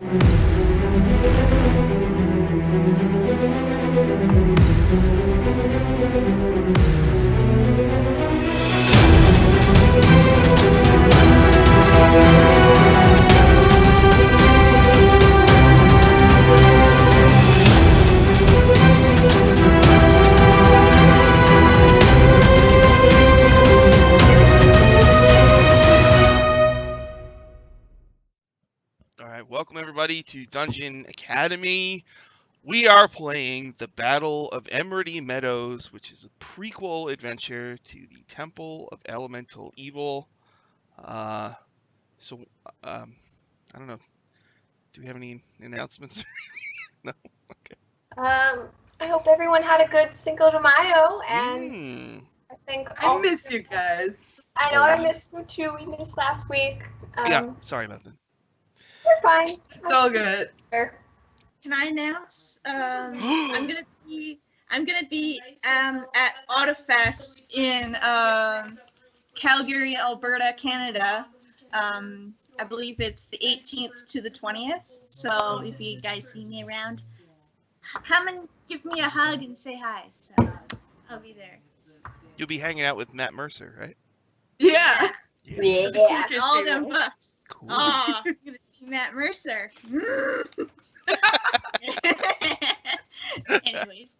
Welcome everybody to Dungeon Academy. We are playing the Battle of Emridy Meadows, which is a prequel adventure to the Temple of Elemental Evil. I don't know. Do we have any announcements? No? Okay. I hope everyone had a good Cinco de Mayo, and I think I miss you guys. I know I missed you too. We missed last week. Yeah, sorry about that. We're fine. It's all good. Can I announce? I'm gonna be at Autofest in Calgary, Alberta, Canada. I believe it's the 18th to the 20th. So if you guys see me around, come and give me a hug and say hi. So I'll be there. You'll be hanging out with Matt Mercer, right? Yeah. All them bucks. Cool. Oh, I'm gonna see Matt Mercer. Anyways.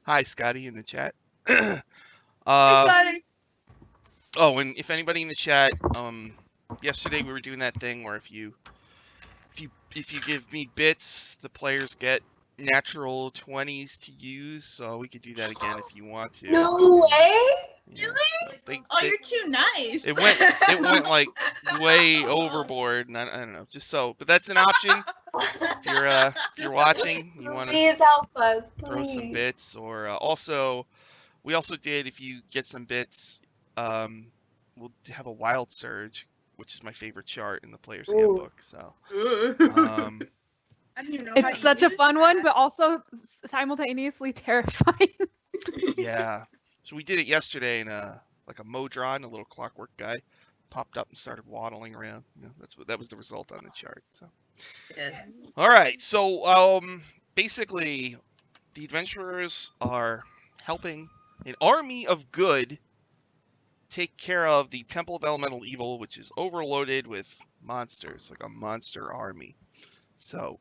Hi, Scotty in the chat. Hey, Scotty. Oh, and if anybody in the chat, yesterday we were doing that thing where if you give me bits, the players get natural 20s to use. So we could do that again if you want to. No way. Yeah, really? So you're too nice. It went like way overboard, and I don't know, just so. But that's an option. If you're watching, you want to Please help us. throw some bits, or we also did, if you get some bits, we'll have a wild surge, which is my favorite chart in the player's handbook. So I don't even know it's such a fun one, but also simultaneously terrifying. Yeah. So we did it yesterday, and like a Modron, a little clockwork guy, popped up and started waddling around. You know, that was the result on the chart. So. Yeah. All right. So basically, the adventurers are helping an army of good take care of the Temple of Elemental Evil, which is overloaded with monsters, like a monster army. So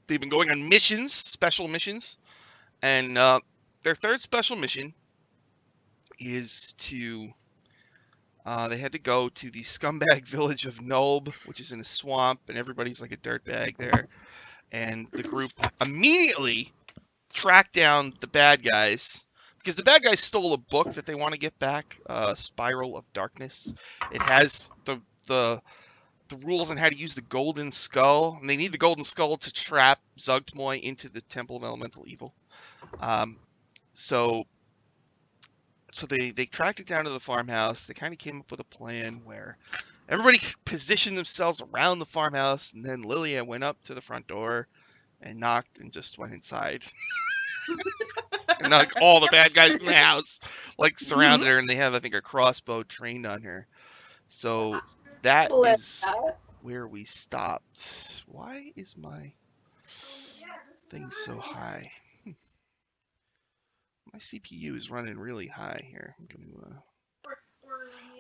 they've been going on missions, special missions, and their third special mission is to they had to go to the scumbag village of Nob, which is in a swamp, and everybody's like a dirtbag there. And the group immediately tracked down the bad guys, because the bad guys stole a book that they want to get back, Spiral of Darkness. It has the rules on how to use the Golden Skull, and they need the Golden Skull to trap Zugtmoy into the Temple of Elemental Evil. So they tracked it down to the farmhouse. They kind of came up with a plan where everybody positioned themselves around the farmhouse, and then Lilia went up to the front door and knocked and just went inside. And like all the bad guys in the house like surrounded her, and they have, I think, a crossbow trained on her. So that is where we stopped. Why is my thing so high? My CPU is running really high here. I'm gonna,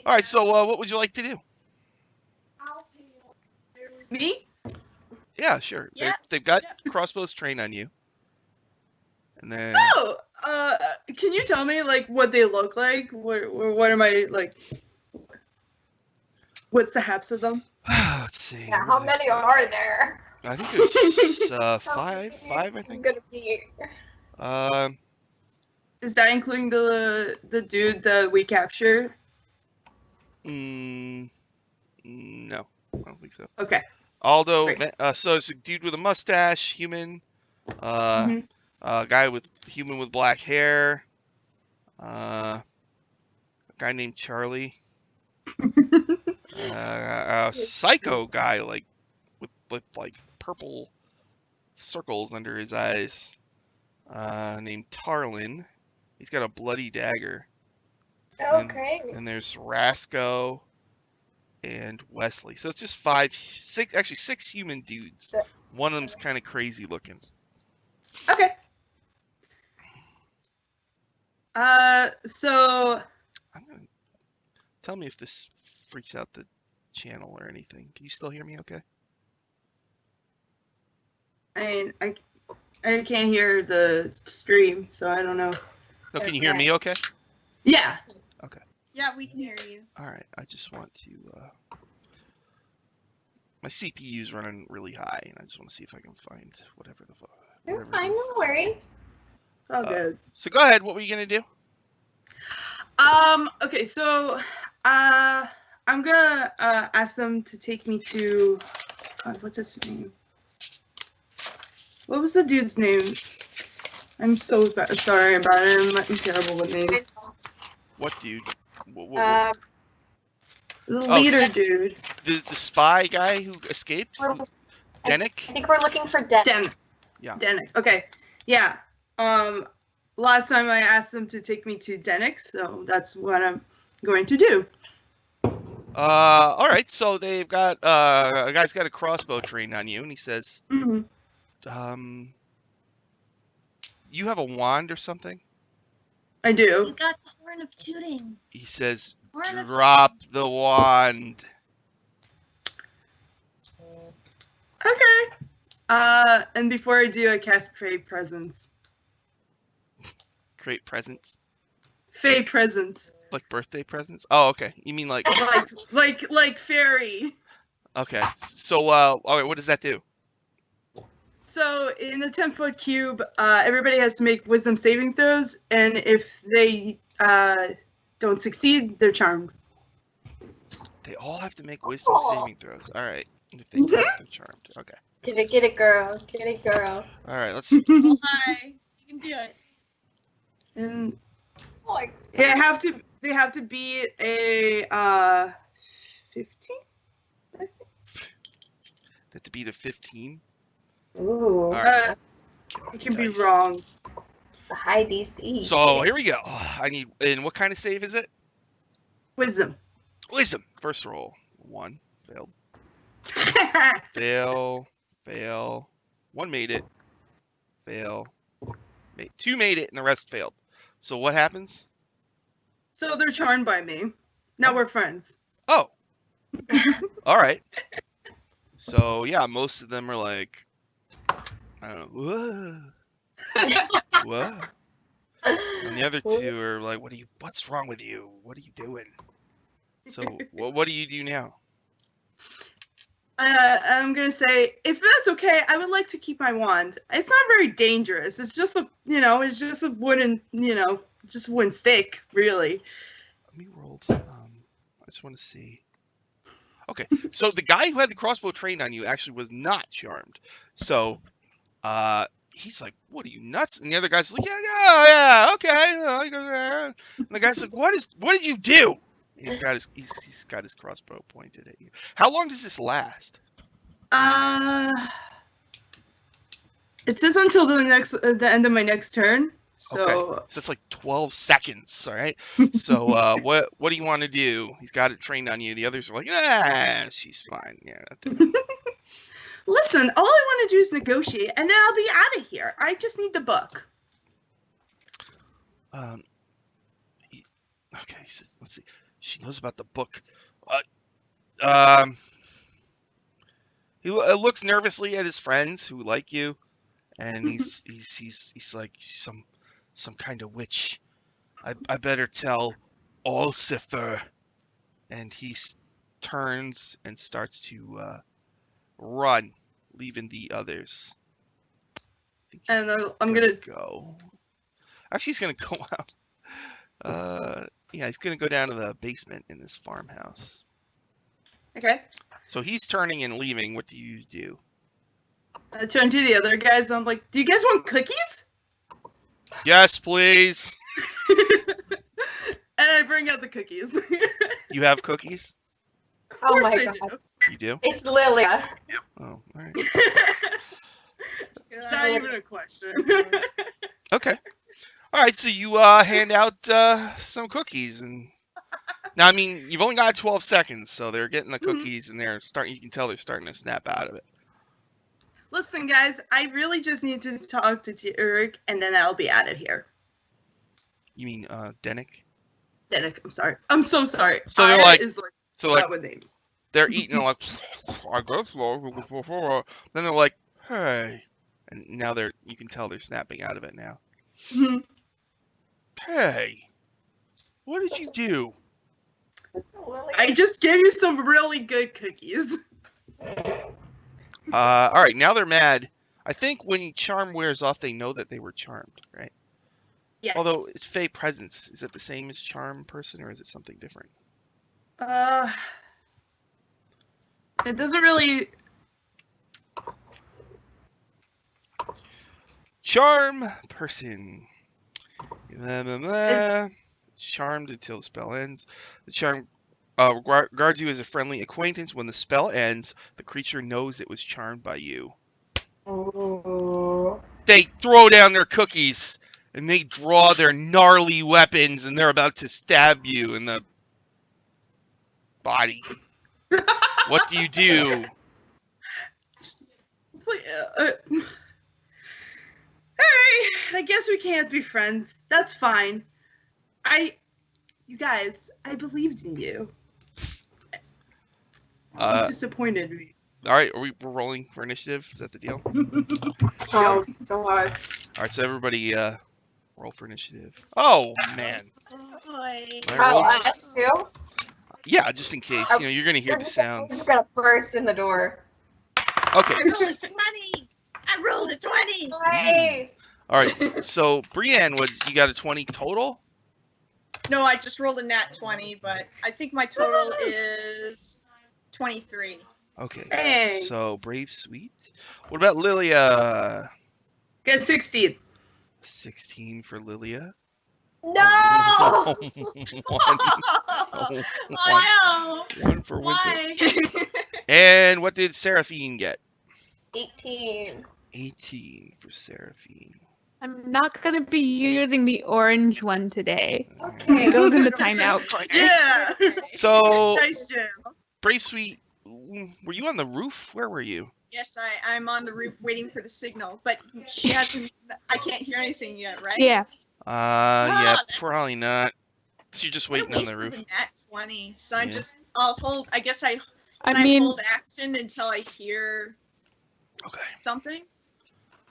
all right, so what would you like to do? Me? Yeah, sure. Yeah. They've got crossbows trained on you. And then... So, can you tell me, like, what they look like? What are my, like... What's the haps of them? Let's see. Yeah, how many are there? I think there's five, I think. Gonna be... Is that including the dude that we captured? No, I don't think so. Okay. Aldo, so it's a dude with a mustache, human, a guy with black hair, a guy named Charlie, a psycho guy like with like purple circles under his eyes, named Tarlin. He's got a bloody dagger. Oh, great. And there's Rasco, and Wesley. So it's just 6 human dudes. One of them's kind of crazy looking. Okay. So I'm gonna tell me if this freaks out the channel or anything. Can you still hear me? Okay. I can't hear the stream, so I don't know. No, can you hear me? Okay. Yeah. Okay. Yeah, we can hear you. All right. I just want to. My CPU's running really high, and I just want to see if I can find whatever the fuck. You're fine, no worries. It's all good. So go ahead. What were you gonna do? Okay, so I'm gonna ask them to take me to God, what's his name? What was the dude's name? I'm so sorry about it. I'm terrible with names. What dude? The leader dude. The spy guy who escaped? I Denick? think we're looking for Den. Yeah. Denick. Okay. Yeah. Last time I asked them to take me to Denick, so that's what I'm going to do. All right. So they've got a guy's got a crossbow trained on you, and he says, Mm-hmm. you have a wand or something? I You do. got the horn of tooting. He says, Horn of drop the wand. Okay. And before I do, I cast Fey Presence. Create presents. Fey Presence. Like birthday presents? Oh, okay. You mean like, Like fairy. okay. So, all right, what does that do? So in the 10-foot cube, everybody has to make wisdom saving throws, and if they don't succeed, they're charmed. They all have to make wisdom saving throws. All right. And if they don't, they're charmed. Okay. Get it, girl. Get it, girl. All right, let's see. Hi. You can do it. And Oh, my they have to be a 15. They have to beat a 15. Ooh, right. I can be Dice. wrong. the high DC. So here we go. I need. And what kind of save is it? Wisdom. Wisdom. First roll. 1 failed. Fail. 1 made it. Fail. 2 made it, and the rest failed. So what happens? So they're charmed by me. Now we're friends. Oh. All right. So yeah, most of them are like, I don't know. Whoa. Whoa. And the other 2 are like, what's wrong with you? What are you doing? So what do you do now? I'm gonna say, if that's okay, I would like to keep my wand. It's not very dangerous. It's just a wooden, just a wooden stick, really. Let me roll. I just want to see. Okay, so the guy who had the crossbow trained on you actually was not charmed. So, he's like, "What are you nuts?" And the other guy's like, "Yeah, okay." And the guy's like, "What did you do?" He's got his crossbow pointed at you. How long does this last? It says until the end of my next turn. So Okay. So it's like 12 seconds, all right? So what do you want to do? He's got it trained on you. The others are like, she's fine. Yeah. Listen, all I want to do is negotiate, and then I'll be out of here. I just need the book. Okay, so let's see. She knows about the book. He looks nervously at his friends who like you, and he's like some kind of witch. I better tell Ulcifer. And he turns and starts to run, leaving the others. And I'm gonna go. Actually, he's gonna go out. Yeah, he's gonna go down to the basement in this farmhouse. Okay. So he's turning and leaving. What do you do? I turn to the other guys, and I'm like, "Do you guys want cookies?" Yes, please. And I bring out the cookies. You have cookies? Oh my I god. do. You do? It's Lilia. Oh, all right. It's not even a question. Okay. All right, so you hand out some cookies, and Now, I mean, you've only got 12 seconds, so they're getting the cookies, and they're starting. You can tell they're starting to snap out of it. Listen, guys, I really just need to talk to Eric, and then I'll be out of here. You mean Denick? Denick, I'm sorry. I'm so sorry. So they're like, bad with names. They're eating like, I guess so. Then they're like, hey, and now you can tell they're snapping out of it now. Mm-hmm. Hey, what did you do? I just gave you some really good cookies. All right, now they're mad. I think when charm wears off, they know that they were charmed, right? Yes. Although it's Fey presence. Is it the same as charm person, or is it something different? It doesn't really. Charm person. Charmed until the spell ends. The charm regards you as a friendly acquaintance. When the spell ends, the creature knows it was charmed by you. Ooh. They throw down their cookies, and they draw their gnarly weapons, and they're about to stab you in the body. What do you do? It's like, hey, I guess we can't be friends. That's fine. You guys, I believed in you. You disappointed me. All right, we're rolling for initiative. Is that the deal? Oh, God. All right, so everybody roll for initiative. Oh, man. Boy. Oh, us too? Yeah, just in case. You know, you're going to hear the We're sounds. just gonna burst in the door. Okay. I rolled a 20. I rolled a 20. Nice. All right, so Brianne, you got a 20 total? No, I just rolled a nat 20, but I think my total is 23. Okay, Hey. so Bravesweet. What about Lilia? Get 16. 16 for Lilia. No! One for Winthrop. Why? And what did Seraphine get? 18. 18 for Seraphine. I'm not going to be using the orange one today. Okay. It goes in the timeout corner. Yeah. So, Nice jam. Bravesweet, were you on the roof? Where were you? Yes, I'm on the roof waiting for the signal, but she hasn't. I can't hear anything yet, right? Yeah. Yeah, probably not. So you're just waiting on the roof. Nat 20, so Yeah. I'll hold. I guess I I mean, hold action until I hear Okay. something.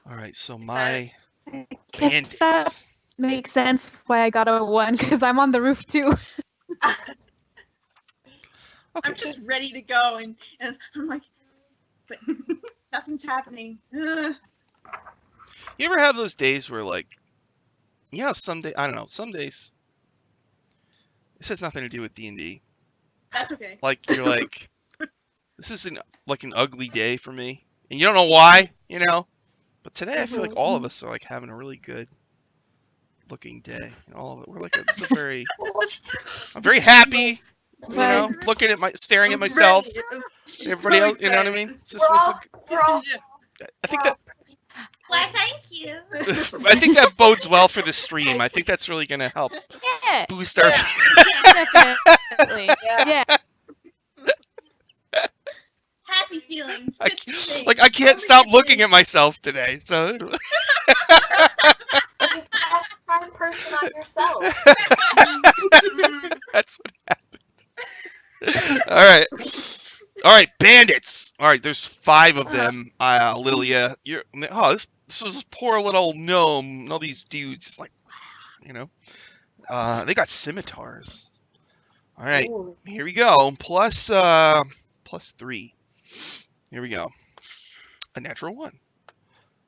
All right, so my I guess that bandits. makes sense why I got a 1, because I'm on the roof too. Okay. I'm just ready to go, and I'm like, but nothing's happening. Ugh. You ever have those days where, like, you know, some days, this has nothing to do with D&D. That's okay. Like, you're like, this is an ugly day for me. And you don't know why, you know? But today I feel like all of us are, like, having a really good looking day. And all of it. We're like, I'm very happy, you know, staring at myself. Everybody else, you know what I mean? It's just, We're all I think that Why, thank you. I think that bodes well for the stream. I think that's really going to help Yeah, boost our. definitely. Yeah. Yeah. Happy feelings. I Good can't- thing. like I can't stop looking at myself today. So You cast prime person on yourself. that's what happened. All right, bandits. All right, there's 5 of them. Lilia, this is poor little gnome. And all these dudes, just like, you know, they got scimitars. All right, Ooh. here we go. Plus 3. Here we go. A natural 1.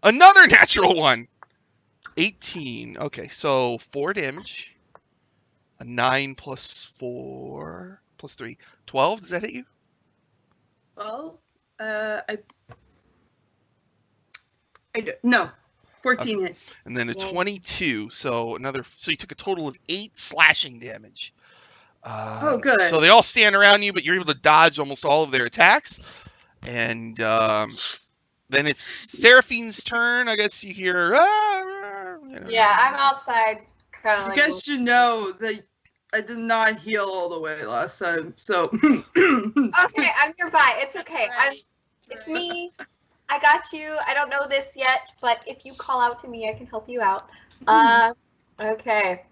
Another natural 1. 18. Okay, so 4 damage. A 9 plus 4 plus 3. 12. Does that hit you? Well, no. 14 hits. And then a Yay. 22. So you took a total of 8 slashing damage. Oh, good. So they all stand around you, but you're able to dodge almost all of their attacks. And then it's Seraphine's turn. I guess you hear. You know. Yeah, I'm outside, kind of You like. guys should know that I did not heal all the way last time, so. Okay, I'm nearby. It's okay. Right. It's me. I got you. I don't know this yet, but if you call out to me, I can help you out. Okay.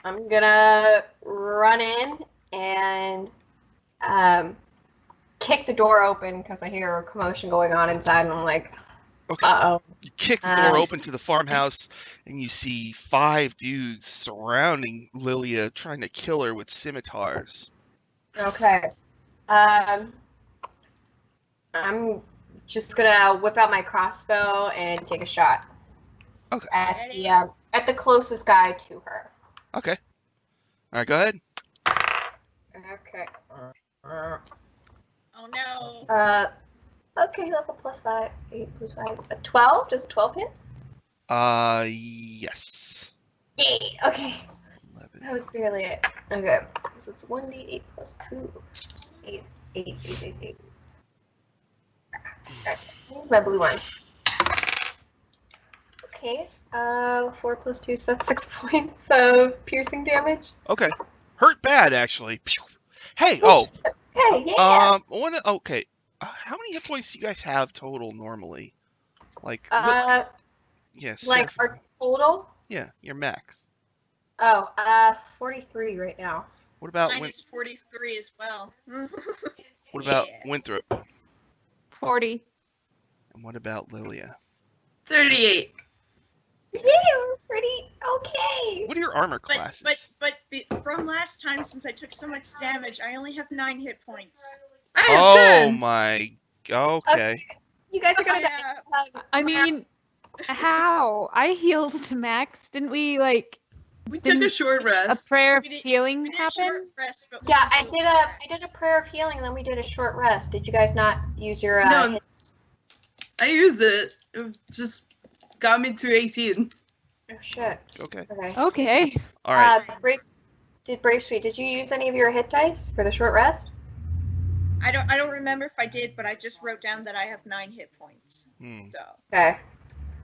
I'm gonna run in and kick the door open because I hear a commotion going on inside, and I'm like, Okay. uh-oh. You kick the door open to the farmhouse, and you see 5 dudes surrounding Lilia, trying to kill her with scimitars. Okay. I'm just gonna whip out my crossbow and take a shot. Okay. At the closest guy to her. Okay. All right, go ahead. Okay. Oh no. Okay, that's a +5. 8 + 5. A 12? Does 12 hit? Yes. Yay! Okay. 11. That was barely it. Okay. So it's 1d8 + 2. 8. Okay. Use my blue one. Okay. 4 + 2, so that's 6 points of piercing damage. Okay. Hurt bad, actually. Pew. Hey, Okay, yeah. Okay. How many hit points do you guys have total normally? Like, yes. Like our total? Yeah, your max. Oh, 43 right now. What about Mine is 43 as well. What about Yeah. Winthrop? 40. And what about Lilia? 38. Yeah, we're pretty okay. What are your armor classes? But from last time, since I took so much damage, I only have 9 hit points. I have Oh 10. my. Okay. You guys are gonna Yeah. die. I mean, how? I healed to max. Didn't we, like, We took a short a rest. prayer of We did- healing we did a short happen? rest, but we Yeah, didn't do I did a prayer of healing, and then we did a short rest. Did you guys not use your No. hit? I used it. It just got me to 18. Oh shit. Okay. Okay. Okay. All right. Bravesweet, did you use any of your hit dice for the short rest? I don't remember if I did, but I just wrote down that I have 9 hit points. Hmm. So Okay.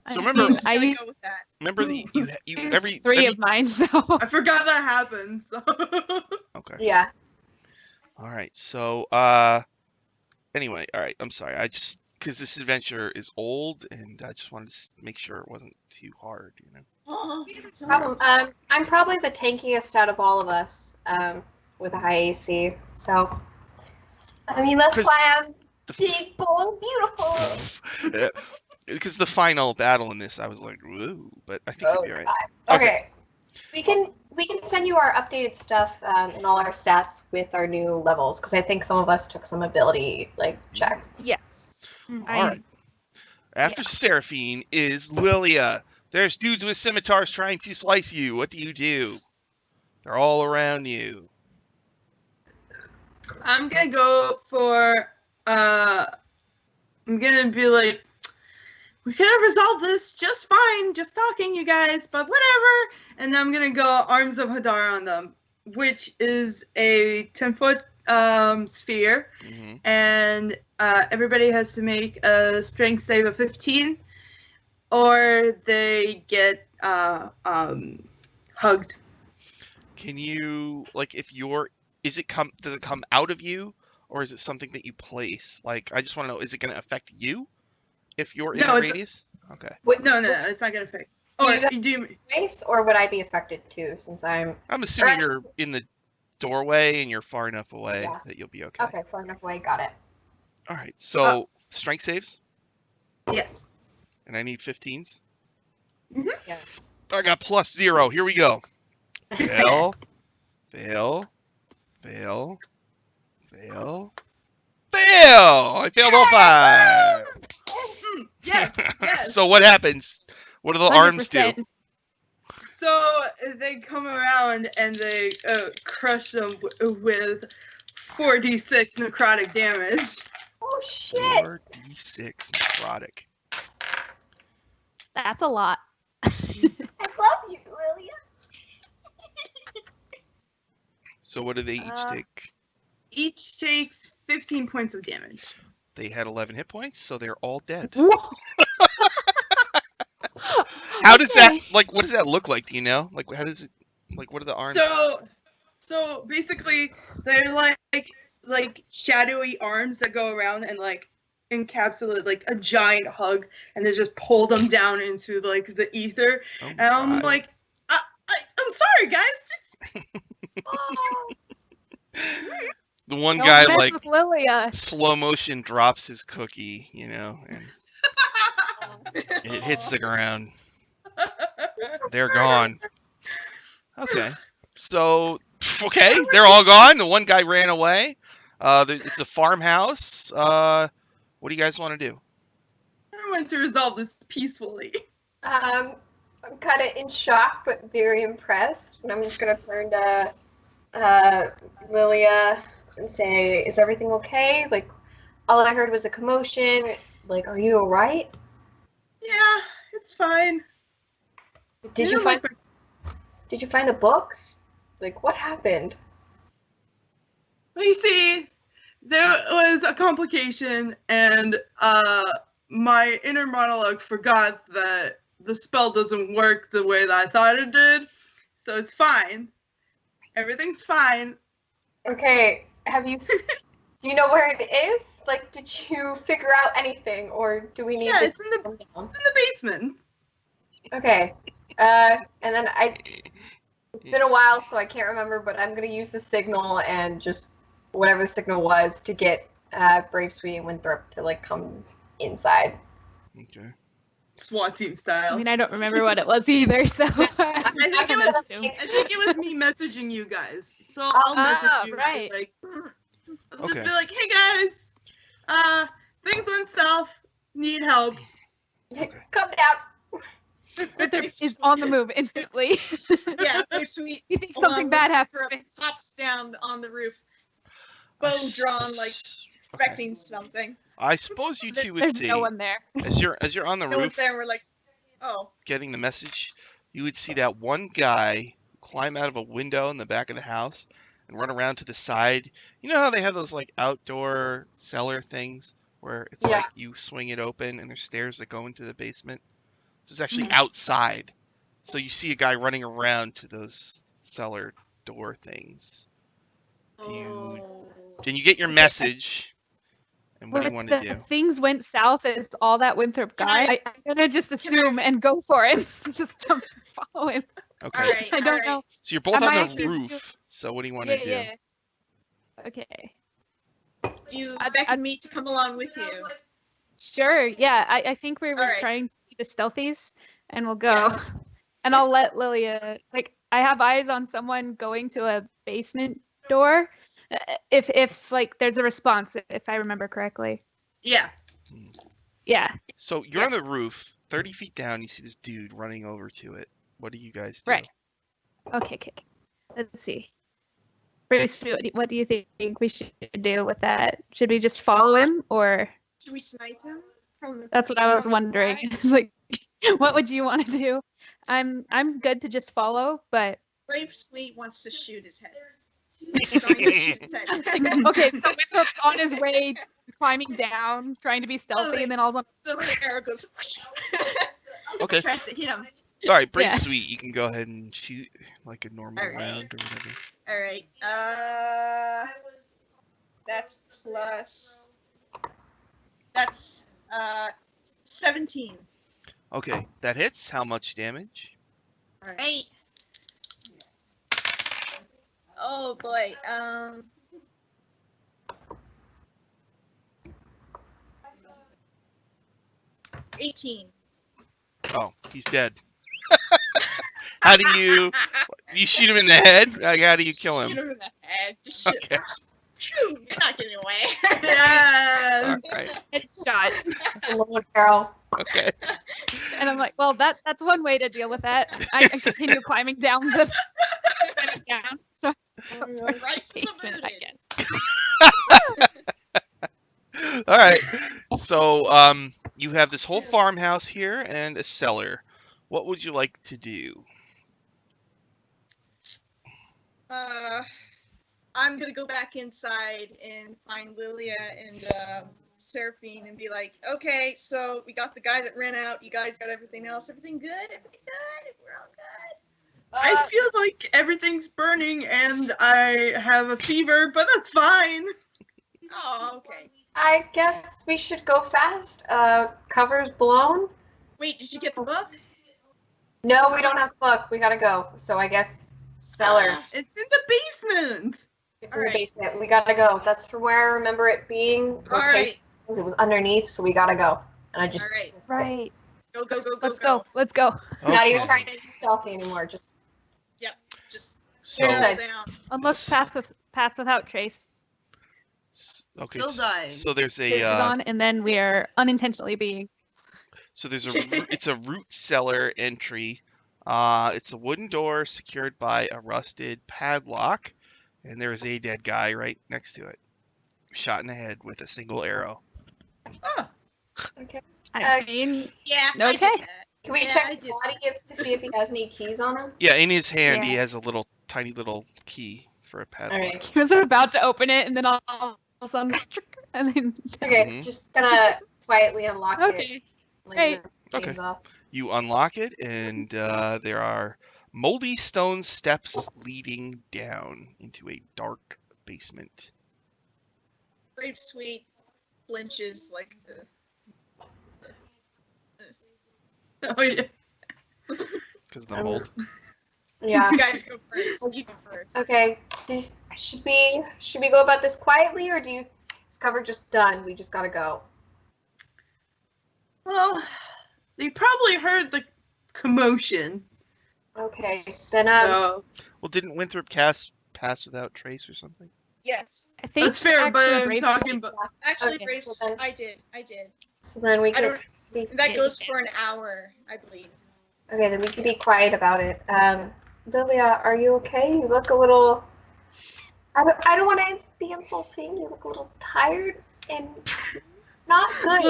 So I remember- mean, just I gonna go with that. Remember that you used every 3 of mine, so. I forgot that happened, so. Okay. Yeah. All right. So anyway, all right. I'm sorry. I just because this adventure is old, and I just wanted to make sure it wasn't too hard, you know. Oh, it's all Problem. I'm probably the tankiest out of all of us. With a high AC. So. I mean, that's 'Cause why I'm the- big, bold, beautiful. Because the final battle in this, I was like, woo, but I think you'll be all right. Okay. We can send you our updated stuff and all our stats with our new levels because I think some of us took some ability checks. Yes. All right. After Seraphine is Lilia. There's dudes with scimitars trying to slice you. What do? They're all around you. I'm gonna go for, I'm gonna be like, we could have resolved this just fine, just talking, you guys, but whatever. And I'm gonna go Arms of Hadar on them, which is a 10-foot sphere, Mm-hmm. and everybody has to make a strength save of 15, or they get hugged. Can you, like, does it come out of you, or is it something that you place? Like, I just want to know, is it going to affect you if you're in No, the it's- radius? Okay. No, it's not gonna affect. Or do you? Space, or would I be affected too since I'm I'm assuming actually- you're in the doorway and you're far enough away Yeah. that you'll be okay. okay? Far enough away. Got it. All right. So strength saves, Yes. and I need 15s. Yes. I got +0. Here we go. Fail, fail, fail, fail, fail. I failed all 5. Yes. So what happens? What do the arms do? 100%. So they come around and they crush them with 4d6 necrotic damage. Oh shit! 4d6 necrotic. That's a lot. I love you, Lilia. So what do they each Uh, take? Each takes 15 points of damage. They had 11 hit points, so they're all dead. Whoa. How does that, Okay. like, what does that look like? Do you know? Like, how does it, like, what are the arms? So So basically, they're like shadowy arms that go around and like encapsulate like a giant hug, and they just pull them down into like the ether. Oh my And I'm God. like, I'm sorry, guys. The one Don't guy mess like with Lilia. slow motion drops his cookie, you know, and it hits the ground. They're gone. Okay. So, okay, they're all gone. The one guy ran away. It's a farmhouse. What do you guys want to do? I want to resolve this peacefully. I'm kind of in shock, but very impressed. And I'm just gonna turn to Lilia and say, "Is everything okay? Like, all I heard was a commotion. Like, are you alright? Yeah, it's fine. Did you find the book? Like, what happened?" Well, you see, there was a complication, and my inner monologue forgot that the spell doesn't work the way that I thought it did. So it's fine. Everything's fine. Okay, do you know where it is? Like, did you figure out anything, or do we need Yeah, to it's in the come down? basement. Okay, and then it's been a while, so I can't remember, but I'm gonna use the signal and just whatever the signal was to get Bravesweet and Winthrop to like come inside. Okay. SWAT team I style. mean, I don't remember what it was either, so I think it was me messaging you guys. So I'll message you right. like I'll just Okay. be like, hey guys, things went south, need help. Come down. Winthrop is on the move instantly. Yeah, Bravesweet. You think something bad happened? Hops down on the roof, bow drawn, like expecting something. I suppose you two would There's see no one there. as you're on the No one's roof there. We're like, oh. getting the message. You would see that one guy climb out of a window in the back of the house and run around to the side. You know how they have those like outdoor cellar things where it's Yeah. like you swing it open and there's stairs that go into the basement. So it's actually outside. So you see a guy running around to those cellar door things. Then you get your message. And what do you want to do? Things went south is all that Winthrop got. I'm gonna just assume and go for it. Just follow him. Okay. All right, I don't know. So you're both Am on I the actually- roof. So what do you want to do? Yeah. Okay. Do you I- beckon me to come along with you? Sure. Yeah. I think we were All right. trying to see the stealthies, and we'll go. And I'll let Lilia. Like, I have eyes on someone going to a basement door. If like there's a response, if I remember correctly. Yeah. Yeah. So you're on the roof, 30 feet down. You see this dude running over to it. What do you guys do? Right. Okay. Let's see. Bruce, what do you think we should do with that? Should we just follow him, or? Should we snipe him? That's what I was wondering. It's like, what would you want to do? I'm good to just follow, but Bravesweet wants to shoot his head. He's going to shoot his head. okay. So Winthrop's on his way, climbing down, trying to be stealthy, and then all of a So the arrow goes. Okay. Tries to hit him. All right, Yeah. Bravesweet, you can go ahead and shoot like a normal All right. round or whatever. All right. That's plus. That's 17. Okay, that hits. How much damage? All right. Oh boy. 18. Oh, he's dead. How do you shoot him in the head? Like, how do you kill Shoot him? him in the head. Just shoot. Okay. Phew, you're not getting away. Yes. All right. headshot. Little girl. Okay. And I'm like, well, that's one way to deal with that. I can continue climbing down the down. So Right basement, I subverted. guess. All right. So, you have this whole farmhouse here and a cellar. What would you like to do? I'm gonna go back inside and find Lilia and Seraphine and be like, okay, so we got the guy that ran out. You guys got everything else. Everything good? Everything good? We're all good. I feel like everything's burning and I have a fever, but that's fine. Oh, okay. I guess we should go fast. Cover's blown. Wait, did you get the book? No, we don't have the book. We gotta go. So I guess cellar. It's in the basement. It's in the basement. We gotta go. That's from where I remember it being. All right. It was underneath, so we gotta go. And I just. All right. Right. Go, go, go, go, Let's go. Let's go. Not even Okay. trying to be stealthy anymore. Just. Just So, Here's down. Unlock pass without trace okay. Still dying. So there's is a on, and then we are unintentionally being. it's a root cellar entry. It's a wooden door secured by a rusted padlock, and there is a dead guy right next to it, shot in the head with a single arrow. Oh, Okay. I mean, Yeah. I did Okay. that. Can we Yeah, I check did. the body to see if he has any keys on him? Yeah, in his hand he Yeah. has a tiny little key for a padlock. All right. he was about to open it, and then all of a sudden, and then. Okay. Mhm. Just gonna quietly unlock it. Okay. Like, Great. your Okay. keys off. You unlock it, and there are moldy stone steps leading down into a dark basement. Bravesweet flinches like the. oh yeah. Because the mold. Yeah. You guys go first. You go first. Okay. Should we go about this quietly, or is cover just done? We just gotta go. Well, they probably heard the commotion. Okay. Then So Well, didn't Winthrop cast pass without trace or something? Yes. I think that's fair, but actually I'm Braves- talking about. Actually, Okay, Braves. well then- I did. So then we I could. don't. That goes for an hour, I believe. Okay, then we can be quiet about it. Lilia, are you okay? You look a little. I don't want to be insulting. You look a little tired and not good.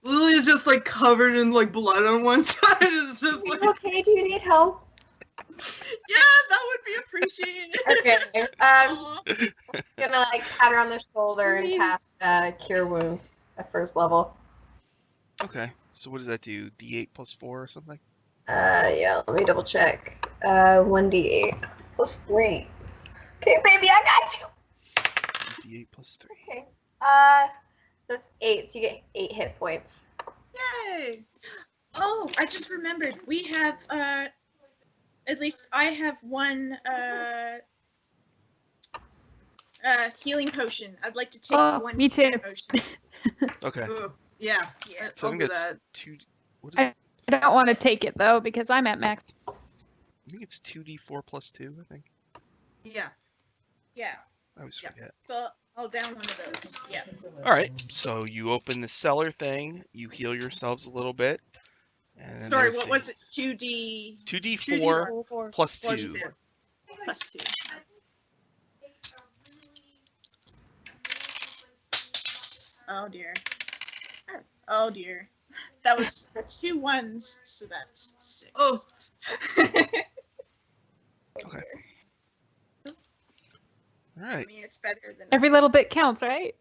Lilia's just like covered in like blood on one side. It's just Are like, you okay? Do you need help? yeah, that would be appreciated. Okay. Aw. Gonna like pat her on the shoulder and cast Cure Wounds at first level. Okay. So what does that do? D8 plus 4 or something? Yeah. Let me double check. 1d8 plus 3. Okay, baby, I got you. D8 plus 3. Okay. That's 8. So you get 8 hit points. Yay! Oh, I just remembered. We have, at least I have one, healing potion. I'd like to take Oh, one me too. healing potion. Okay. Ooh, yeah. Yeah. So I I'll think do that's that. 2. What is it? I don't want to take it though because I'm at max. I think it's 2d4 plus 2, I think. Yeah. Yeah. I always Yeah. forget. So I'll down one of those. Yeah. Alright, so you open the cellar thing, you heal yourselves a little bit. And then Sorry, there's what a was it? 2D 2d4 plus 2. plus 2. Oh dear. Oh dear. That was 2 1s, so that's 6. Oh. Okay. I Alright, mean, it's better than Every little bit counts, right?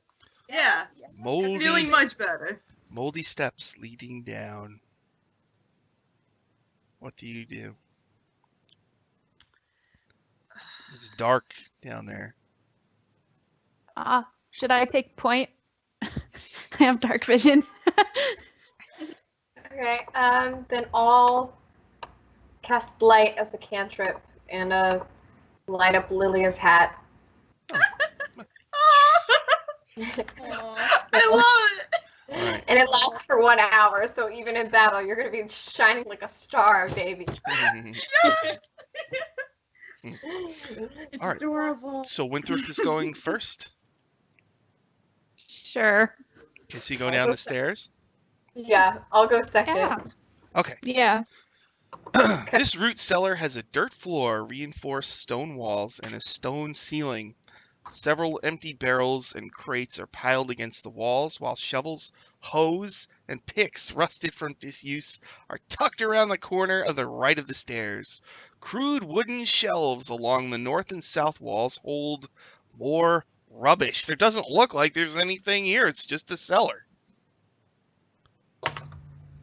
Yeah. moldy, Feeling much better. moldy steps leading down. What do you do? It's dark down there. Should I take point? I have dark vision. Okay. Then I'll cast light as a cantrip and light up Lilia's hat. Aw. I love it. Alright. And it lasts for 1 hour, so even in battle, you're gonna be shining like a star, baby. It's Alright. adorable. So Winthrop is going first. Sure. Can he go down the stairs? Yeah, I'll go second. Yeah. Okay. Yeah. This root cellar has a dirt floor, reinforced stone walls, and a stone ceiling. Several empty barrels and crates are piled against the walls, while shovels, hoes, and picks, rusted from disuse, are tucked around the corner of the right of the stairs. Crude wooden shelves along the north and south walls hold more rubbish. There doesn't look like there's anything here. It's just a cellar.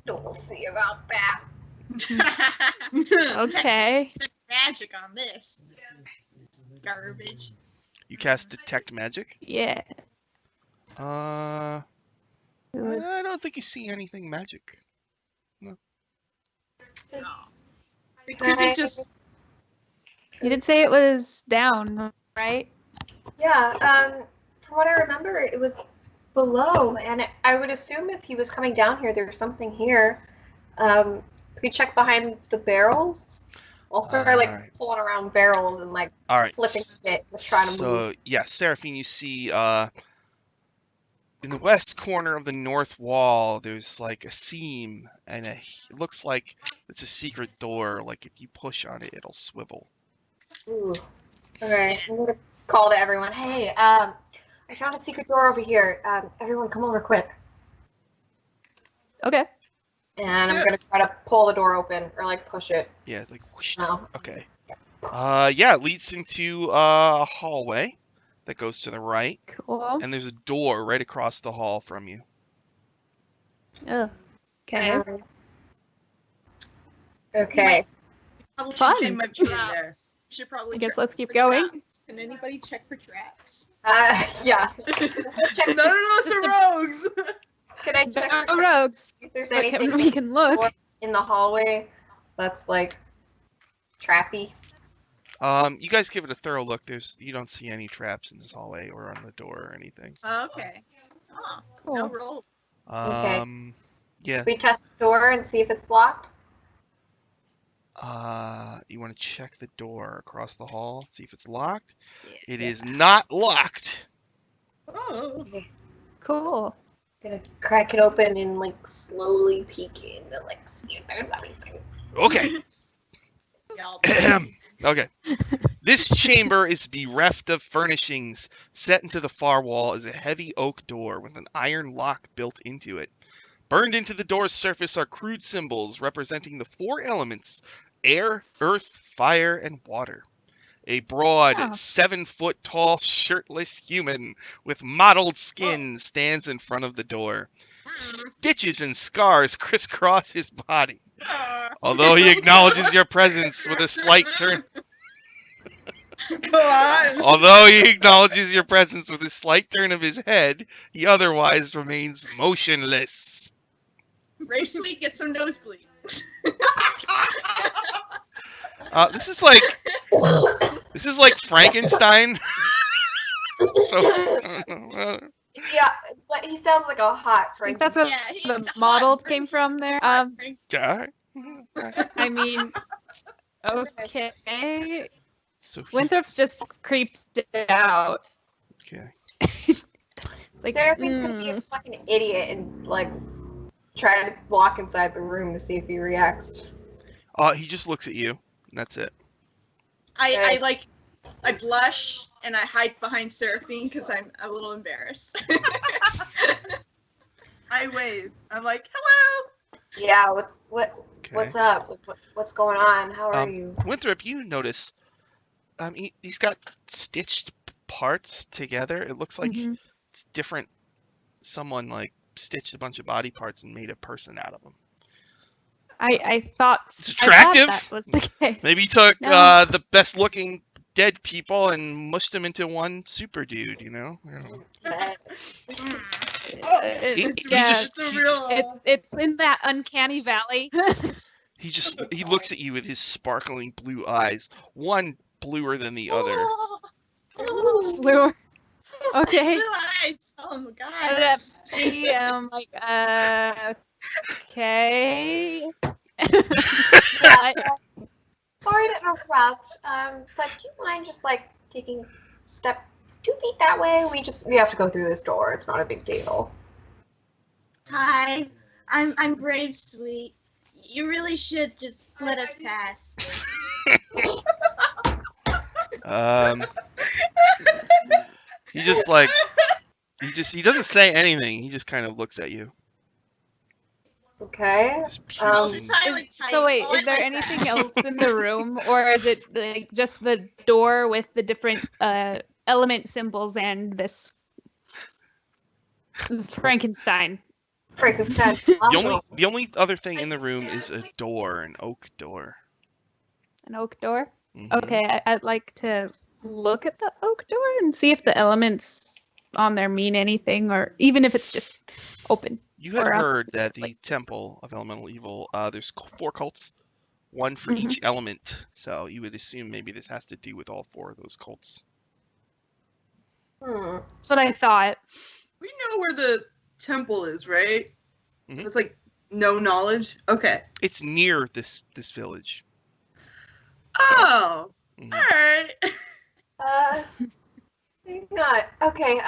We'll see about that. Okay. magic on this. Garbage. You cast detect magic. Yeah. I It was- don't think you see anything magic. It could be just. You did say it was down, right? Yeah, from what I remember, it was below, and I would assume if he was coming down here, there's something here. Could we check behind the barrels? I'll start Alright. pulling around barrels and All right. flipping shit, trying to move. So yeah, Seraphine, you see in the west corner of the north wall, there's like a seam, and it looks like it's a secret door. Like if you push on it, it'll swivel. Ooh. Okay, I'm gonna call to everyone. Hey, I found a secret door over here. Everyone, come over quick. Okay. And I'm gonna try to pull the door open or push it. Yeah, like whoosh. No. Okay. Yeah, it leads into a hallway that goes to the right, Cool. and there's a door right across the hall from you. Oh. Okay. Okay. Probably should Fun. check for traps. Should probably I guess check let's keep for going. traps. Can anybody check for traps? Yeah. Check. None of us are rogues. Can I check No rogues. if there's But anything we can look. in the hallway that's trappy? You guys give it a thorough look. You don't see any traps in this hallway or on the door or anything. Okay. Oh, no Cool. roll. Yeah. We test the door and see if it's blocked. You want to check the door across the hall, see if it's locked. Yeah. It is not locked. Oh. Cool. Gonna crack it open and slowly peek in to see if there's anything. Okay. Yeah, Okay. This chamber is bereft of furnishings. Set into the far wall is a heavy oak door with an iron lock built into it. Burned into the door's surface are crude symbols representing the four elements: air, earth, fire, and water. A broad, Oh. 7-foot-tall, shirtless human with mottled skin stands in front of the door. Stitches and scars crisscross his body. Although he acknowledges your presence with a slight turn. Go on. Although he acknowledges your presence with a slight turn of his head, he otherwise remains motionless. Bravesweet, get some nosebleed. This is like Frankenstein. So, Yeah, but he sounds like a hot I think Frank. that's where Yeah, he's the a model hot came from there. yeah. I mean, okay. So he, Winthrop's just creeped out. okay. Like, Seraphine's gonna be a fucking idiot and try to walk inside the room to see if he reacts. He just looks at you. And that's it. I blush and I hide behind Seraphine because I'm a little embarrassed. I wave. I'm like, hello. Yeah, Okay. what's up? What's going on? How are you? Winthrop, you notice. He's got stitched parts together. It looks like Mhm. it's different. Someone stitched a bunch of body parts and made a person out of them. I thought It's I thought attractive. that was the case. Maybe he took No. the best looking dead people and mushed them into one super dude, you know? I don't know. It's yeah, just a real. it's in that uncanny valley. He looks at you with his sparkling blue eyes, one bluer than the other. Blue. Okay. Blue eyes. Oh my god. That be okay. Yeah, sorry to interrupt, but do you mind just taking a step 2 feet that way? We have to go through this door. It's not a big deal. Hi, I'm Bravesweet. You really should just let us pass. He just he doesn't say anything. He just kind of looks at you. Okay. This piercing- Silent type. So wait, Oh, I is there like anything that. else in the room, or is it just the door with the different element symbols and this Frankenstein? Frankenstein. the only other thing in the room is a door, an oak door. An oak door? Mhm. Okay, I'd like to look at the oak door and see if the elements on there mean anything, or even if it's just open. You had Or up, heard that the like- Temple of Elemental Evil, there's 4 cults, one for Mhm. each element. So you would assume maybe this has to do with all 4 of those cults. That's what I thought. We know where the temple is, right? Mhm. It's like no knowledge. Okay. It's near this village. Oh. Mhm. All right. Maybe not. Okay,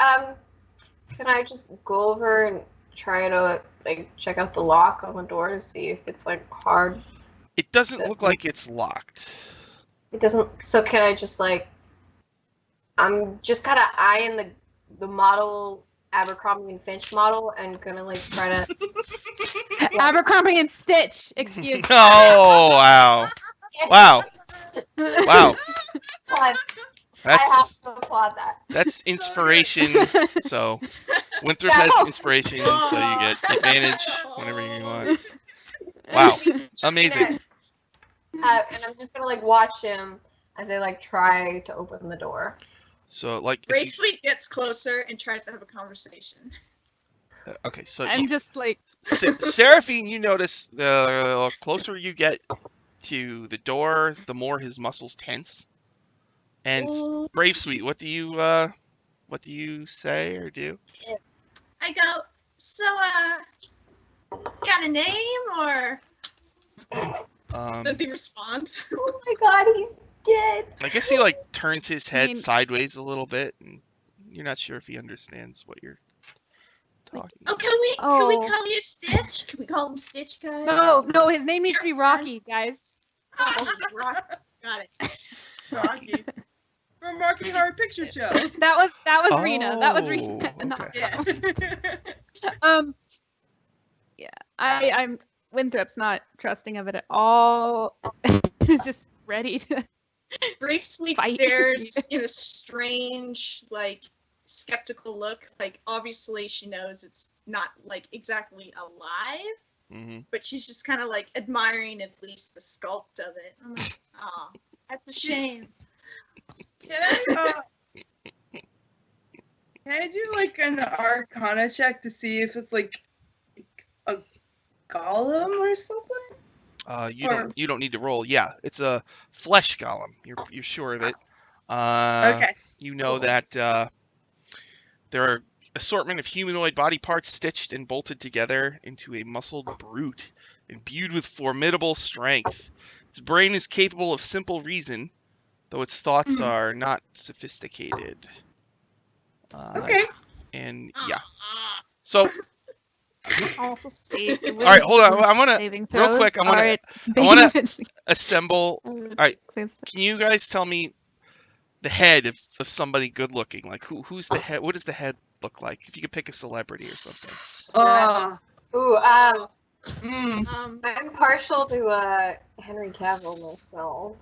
can I just go over and try to, like, check out the lock on the door to see if it's, like, hard? It doesn't look like it's locked. It doesn't, so can I just, like, I'm just kind of eyeing the model, Abercrombie and Finch model, and gonna, like, try to... Abercrombie and Stitch. Excuse me. Oh, wow. Wow. Wow. I have That's to applaud that. that's inspiration. So Winthrop has inspiration, so you get advantage whenever you want. Wow. Amazing. And I'm just gonna, like, watch him as I, like, try to open the door. So like as you- Bravesweet gets closer and tries to have a conversation. okay, so I'm just like, Seraphine, you notice the closer you get to the door, the more his muscles tense. And Bravesweet, what do you say or do? I go, so, got a name, or does he respond? Oh my god, he's dead. I guess he like turns his head mean- sideways a little bit, and you're not sure if he understands what you're talking. Oh, can we Oh. call you Stitch? Can we call him Stitch, guys? no, his name needs to be Rocky, guys. Oh, Rock. Got it. Rocky. From Rocky Horror Picture Show. That was Rina. That was Rina. Oh, not- okay. Yeah. Yeah, I'm Winthrop's not trusting of it at all. He's just ready to. Bravesweet Fight. stares in a strange, like, skeptical look. Like, obviously she knows it's not, like, exactly alive, hmm but she's just kind of, like, admiring at least the sculpt of it. I'm like, oh, that's a shame. Can I do like an Arcana check to see if it's like a golem or something? You don't need to roll. Yeah, it's a flesh golem. You're sure of it. Okay. You know that there are assortment of humanoid body parts stitched and bolted together into a muscled brute, imbued with formidable strength. Its brain is capable of simple reason, though its thoughts are not sophisticated. Okay. And yeah. Ah. So, Also save. all right, hold on. I want to Saving real throws. quick, I wanna- Alright, it's I wanna- basically- assemble. right. Can you guys tell me the head of somebody good looking? Like who's the head? What does the head look like? If you could pick a celebrity or something. Ooh, Mm. I'm partial to Henry Cavill myself.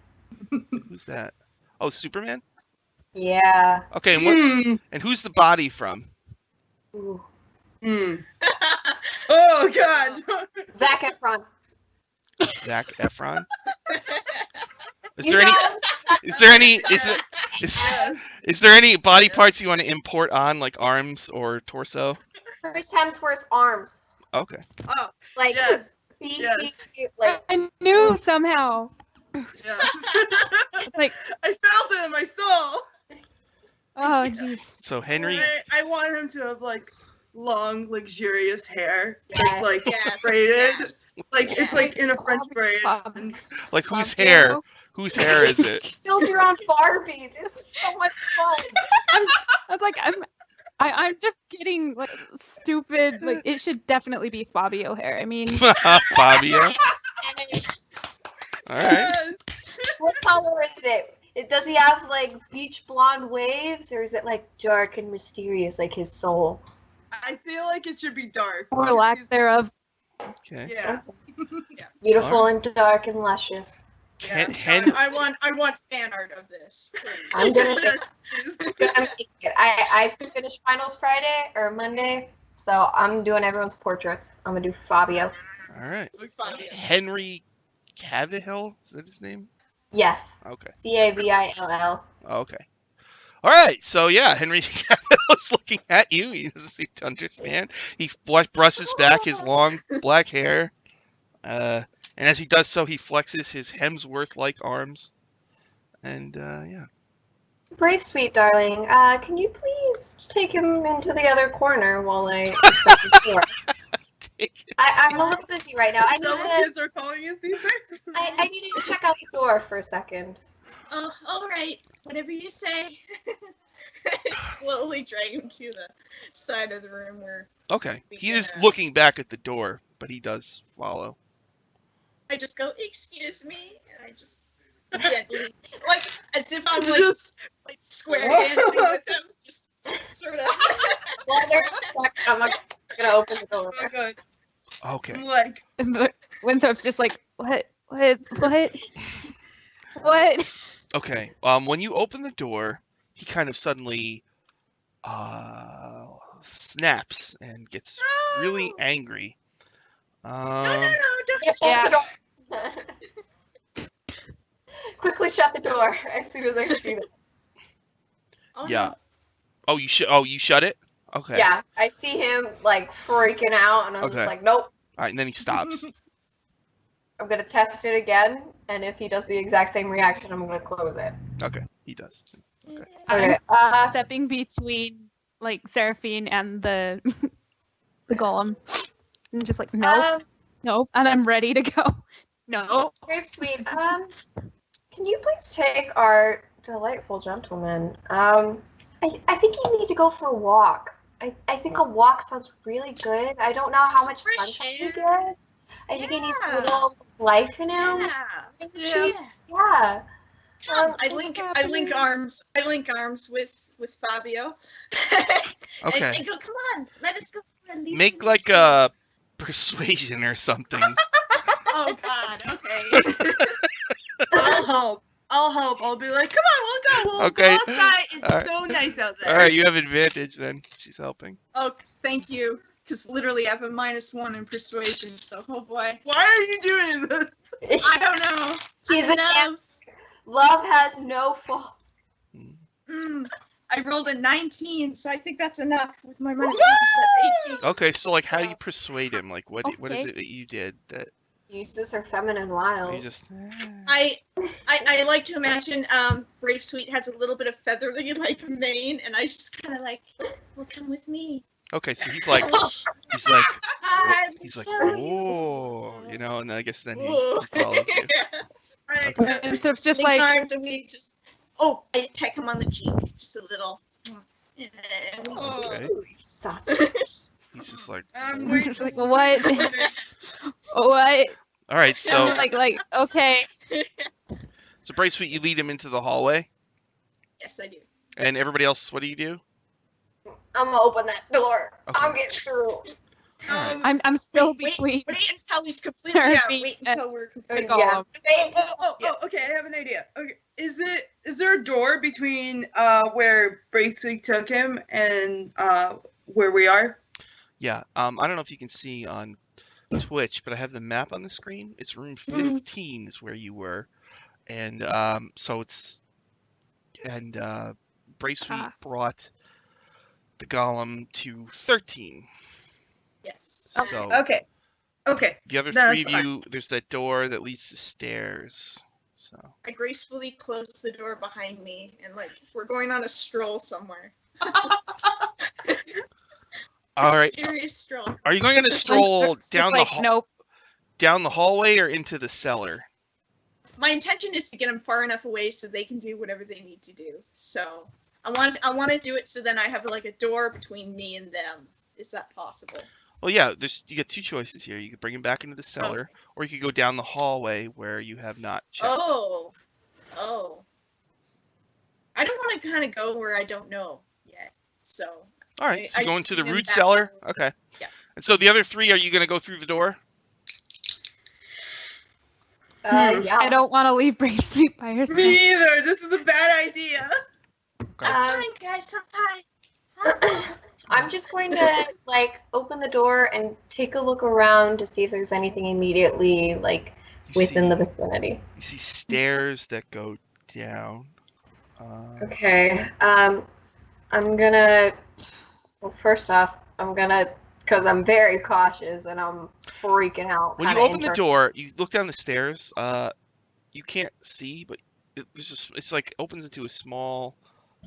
Who's that? Oh, Superman. Yeah. Okay, and Mm. who's the body from? Ooh. Mm. Oh God. Zac Efron. Zac Efron. Is You there any? know, Is there any body parts you want to import on, like arms or torso? Chris Hemsworth's arms. Okay. Oh Like, Yes. beefy, Yes. like, I knew somehow. yes. Like, I felt it in my soul. oh jeez. So Henry. I want him to have like long, luxurious hair. Yes. It's like Yes, braided. yes. Like it's like in a French braid. Bob. Like whose Fabio. hair? Whose hair is it? build your own Barbie. This is so much fun. I was like, I'm just getting like stupid. Like it should definitely be Fabio hair. I mean, Fabio. And All right. Yes. what color is it? Does he have like beach blonde waves, or is it like dark and mysterious, like his soul? I feel like it should be dark. or lack thereof. Okay. Yeah. Beautiful Alright. and dark and luscious. I want fan art of this. please. I'm gonna make it. I finished finals Friday or Monday, so I'm doing everyone's portraits. I'm gonna do Fabio. All right. Fabio. Henry Cavill, is that his name? Yes. Okay. Cavill. Okay. All right. So yeah, Henry Cavill is looking at you. He doesn't seem to understand. He brushes back his long black hair, and as he does so, he flexes his Hemsworth-like arms. And yeah. Bravesweet, darling, can you please take him into the other corner while I inspect the door? I'm a little busy right now. I Some need kids are calling you things. I need to check out the door for a second. Oh, all right. Whatever you say. I slowly drag him to the side of the room where Okay. He is looking back at the door, but he does follow. I just go, "Excuse me," and I just gently, like as if I'm like square dancing with him, just sort of. While they're stuck, I'm gonna open the door. Oh, good. Okay. I'm like, Winthrop's just like, what? Okay. When you open the door, he kind of suddenly snaps and gets really angry. No, don't. Yeah, shut the door. Quickly shut the door as soon as I see them. Oh, Yeah. no. Oh, you shut it? Okay. Yeah, I see him like freaking out, and I'm Okay. just like, nope. All right, and then he stops. I'm gonna test it again, and if he does the exact same reaction, I'm gonna close it. Okay, he does. Okay. I'm stepping between like Seraphine and the the golem. I'm just like, nope, nope, and I'm ready to go. No. Bravesweet, can you please take our delightful gentleman? I think you need to go for a walk. I think a walk sounds really good. I don't know how much Fresh sunshine he air. gets. I think he needs a Yeah. little life in him. Yeah. Yeah. I link arms with Fabio. Okay. And go, come on, let us go. And leave Make him like this a persuasion or something. oh God, okay. I'll help. I'll be like, come on, we'll go. We'll Okay. go outside. It's All right. so nice out there. All right, you have advantage then. She's helping. Oh, thank you. Because literally I have a -1 in persuasion, so oh boy. Why are you doing this? I don't know. She's I a love. Love has no fault. I rolled a 19, so I think that's enough with my -1. That's 18. Okay, so like, how do you persuade him? Like, what is Okay. it that you did that Uses her feminine you wiles. just? I like to imagine Bravesweet has a little bit of feathery like mane, and I just kind of like, well, come with me. Okay, so he's like, I'm he's like, showing you. oh, you know, and I guess then he Ooh. follows you. Right. Winthrop's just Link like, arms and we just I peck him on the cheek, just a little. And we Okay. Sausage. He's just like, I'm I'm just like, what? What? all right, so I'm like, okay. so Bravesweet, you lead him into the hallway, Yes, I do. and everybody else, what do you do? I'm gonna open that door. Okay. I'm getting through. I'm still Wait between until he's completely. Yeah, Seraphine wait and until we're the completely. golem. Okay, I have an idea. Okay, is there a door between where Bravesweet took him and where we are? Yeah, I don't know if you can see on Twitch, but I have the map on the screen. It's room 15 is where you were, and so it's Bravesweet brought the golem to 13. Yes. So Okay. the other that's three of you, there's that door that leads to stairs. So I gracefully close the door behind me, and like we're going on a stroll somewhere. all right, Serious stroll. are you going to stroll Just down like, nope. down the hallway or into the cellar? My intention is to get them far enough away so they can do whatever they need to do. So I want to do it so then I have like a door between me and them. Is that possible? Well, yeah, you get two choices here. You could bring him back into the cellar, or you could go down the hallway where you have not checked. Oh. I don't want to kind of go where I don't know yet. So. All right, so I going to the see him root back cellar. there. Okay. Yeah. And so the other three, are you going to go through the door? Yeah. I don't want to leave Bravesweet by herself. Me either. This is a bad idea. Fine, guys, I'm fine. I'm just going to like open the door and take a look around to see if there's anything immediately like within the vicinity. You see stairs that go down. Okay. I'm gonna. Well, first off, because I'm very cautious and I'm freaking out. When you open the door, you look down the stairs. You can't see, but it's like opens into a small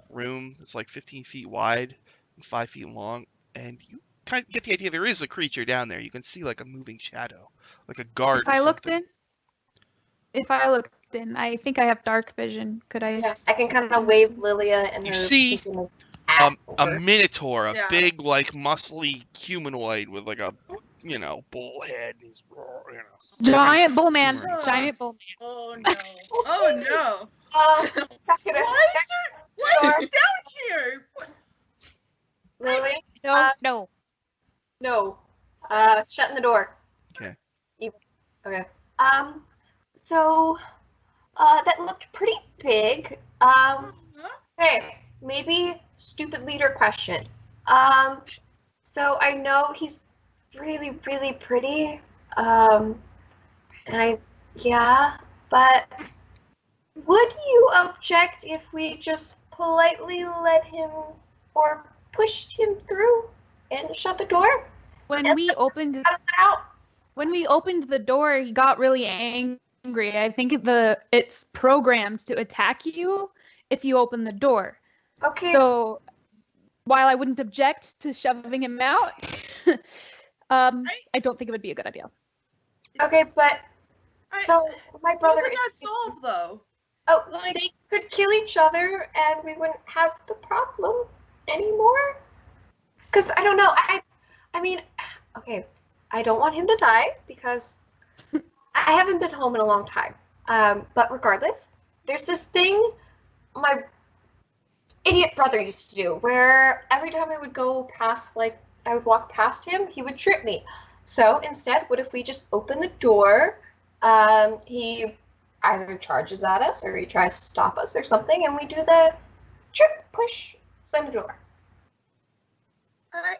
room that's like 15 feet wide and 5 feet long, and you kind of get the idea there is a creature down there. You can see like a moving shadow, like a guard. If I looked in, I think I have dark vision. Could I? Yeah, I can kind of wave Lilia and You her. see a minotaur, a Yeah. big, like, muscly humanoid with like a, bull head. He's, Giant bull man. Shimmering. Giant bull man. Oh no. Oh no! Check it out. Why is it down here? Lily? No. No. Shutting the door. Okay. Okay. So, that looked pretty big. Hey, maybe stupid leader question. So I know he's really, really pretty. But would you object if we just politely let him or pushed him through and shut the door? When we opened the door, he got really angry. I think it's programmed to attack you if you open the door. Okay. So while I wouldn't object to shoving him out, I don't think it would be a good idea. Okay, but so my brother. How would that solve though? Oh, they could kill each other, and we wouldn't have the problem anymore. Because I don't know. I mean, okay, I don't want him to die because I haven't been home in a long time. But regardless, there's this thing my idiot brother used to do where every time I would go past, like, I would walk past him, he would trip me. So instead, what if we just open the door? He either charges at us or he tries to stop us or something, and we do the trip, push, slam the door. I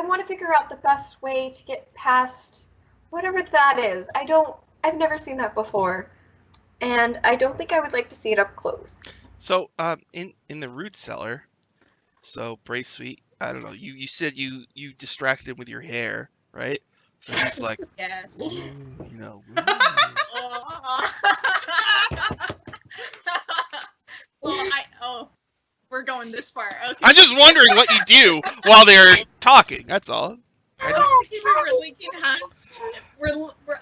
want to figure out the best way to get past whatever that is. I've never seen that before, and I don't think I would like to see it up close. So, in the root cellar, so Bravesweet, I don't know, you said you distracted him with your hair, right? So he's like, Yes. ooh. We're going this far. Okay. I'm just wondering what you do while they're talking. That's all. I was thinking we were linking hands.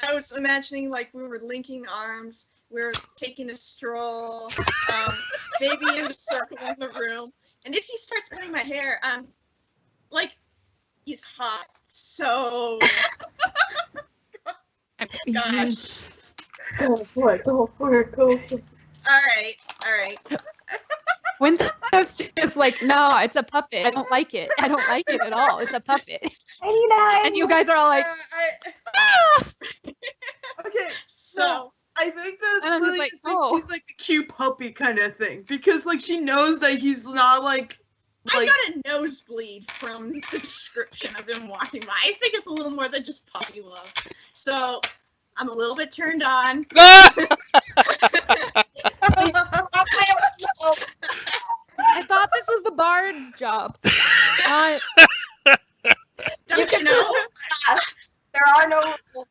I was imagining like we were linking arms. We were taking a stroll, maybe in a circle in the room. And if he starts cutting my hair, like, he's hot. So, gosh. Go for it. All right. Winthrop's just like, no, it's a puppet. I don't like it. I don't like it at all. It's a puppet. And you guys are all like, Okay, so I think that And I'm just Lilia like, thinks oh. he's like the cute puppy kind of thing because like she knows that he's not like. I got a nosebleed from the description of him walking by. I think it's a little more than just puppy love. So I'm a little bit turned on. I thought this was the bard's job. Don't you know? There are no rules.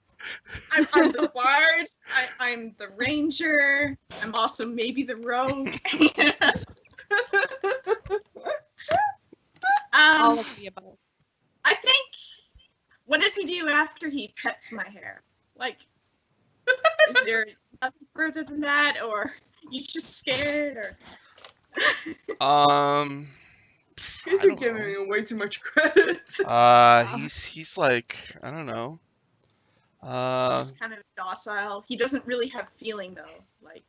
I'm the bard. I'm the ranger. I'm also maybe the rogue. All of the above. I think. What does he do after he cuts my hair? Like, is there nothing further than that, or you just scared, or? You guys are giving him way too much credit. He's like, I don't know. Just kind of docile. He doesn't really have feeling though. Like.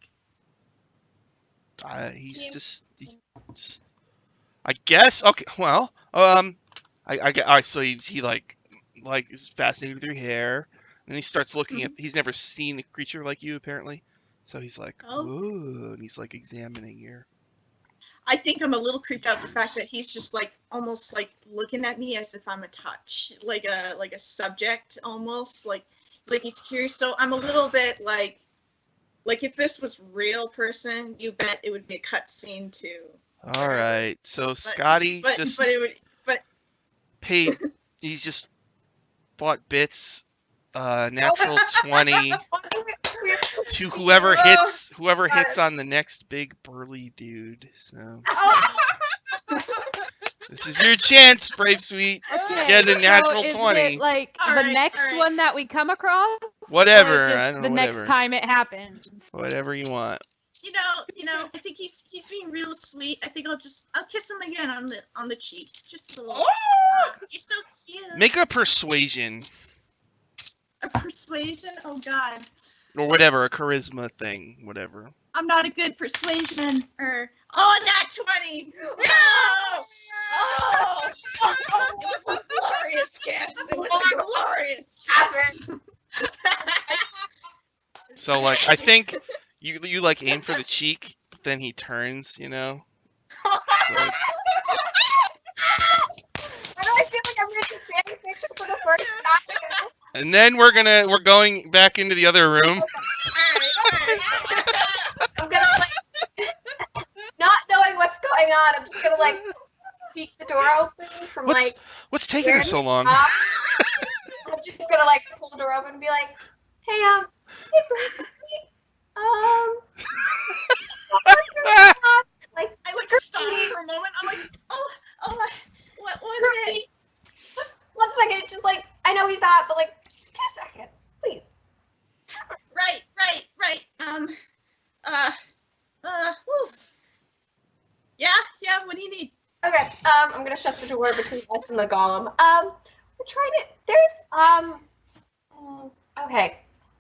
He's just, I guess. Okay, well, I so he like is fascinated with your hair, and he starts looking at. He's never seen a creature like you apparently, so he's like, Oh. ooh, and he's like examining your. I think I'm a little creeped out the fact that he's just like almost like looking at me as if I'm a touch, like a subject almost, like he's curious. So I'm a little bit like if this was real person, you bet it would be a cutscene too. All right. So Scotty just paid. He's just bought bits. Natural 20 to whoever hits on the next big burly dude. So this is your chance, Bravesweet. Okay, Get a natural so is 20. it like All the right, next all right. one that we come across? Whatever, Or just I don't know, the whatever. next time it happens. Whatever you want. You know, I think he's being real sweet. I think I'll kiss him again on the cheek, just a little. You're so cute. Make a persuasion A persuasion? Oh God, or whatever, a charisma thing, whatever. I'm not a good persuasion. That 20. No! Oh, it was a glorious kiss. It was a glorious kiss. So like, I think you like aim for the cheek, but then he turns, you know. So it's, Why do I feel like I'm reading fan fiction for the first time? and then we're going back into the other room. I'm gonna like, not knowing what's going on, I'm just gonna like peek the door open from like. What's taking her so long? I'm just gonna like pull the door open and be like, hey, Bravesweet, like, I like stop for a moment. I'm like, what was it? just 1 second, just like, I know he's hot, but like 2 seconds, please. Right. Yeah. What do you need? Okay, I'm gonna shut the door between us and the golem. We're trying to. There's okay.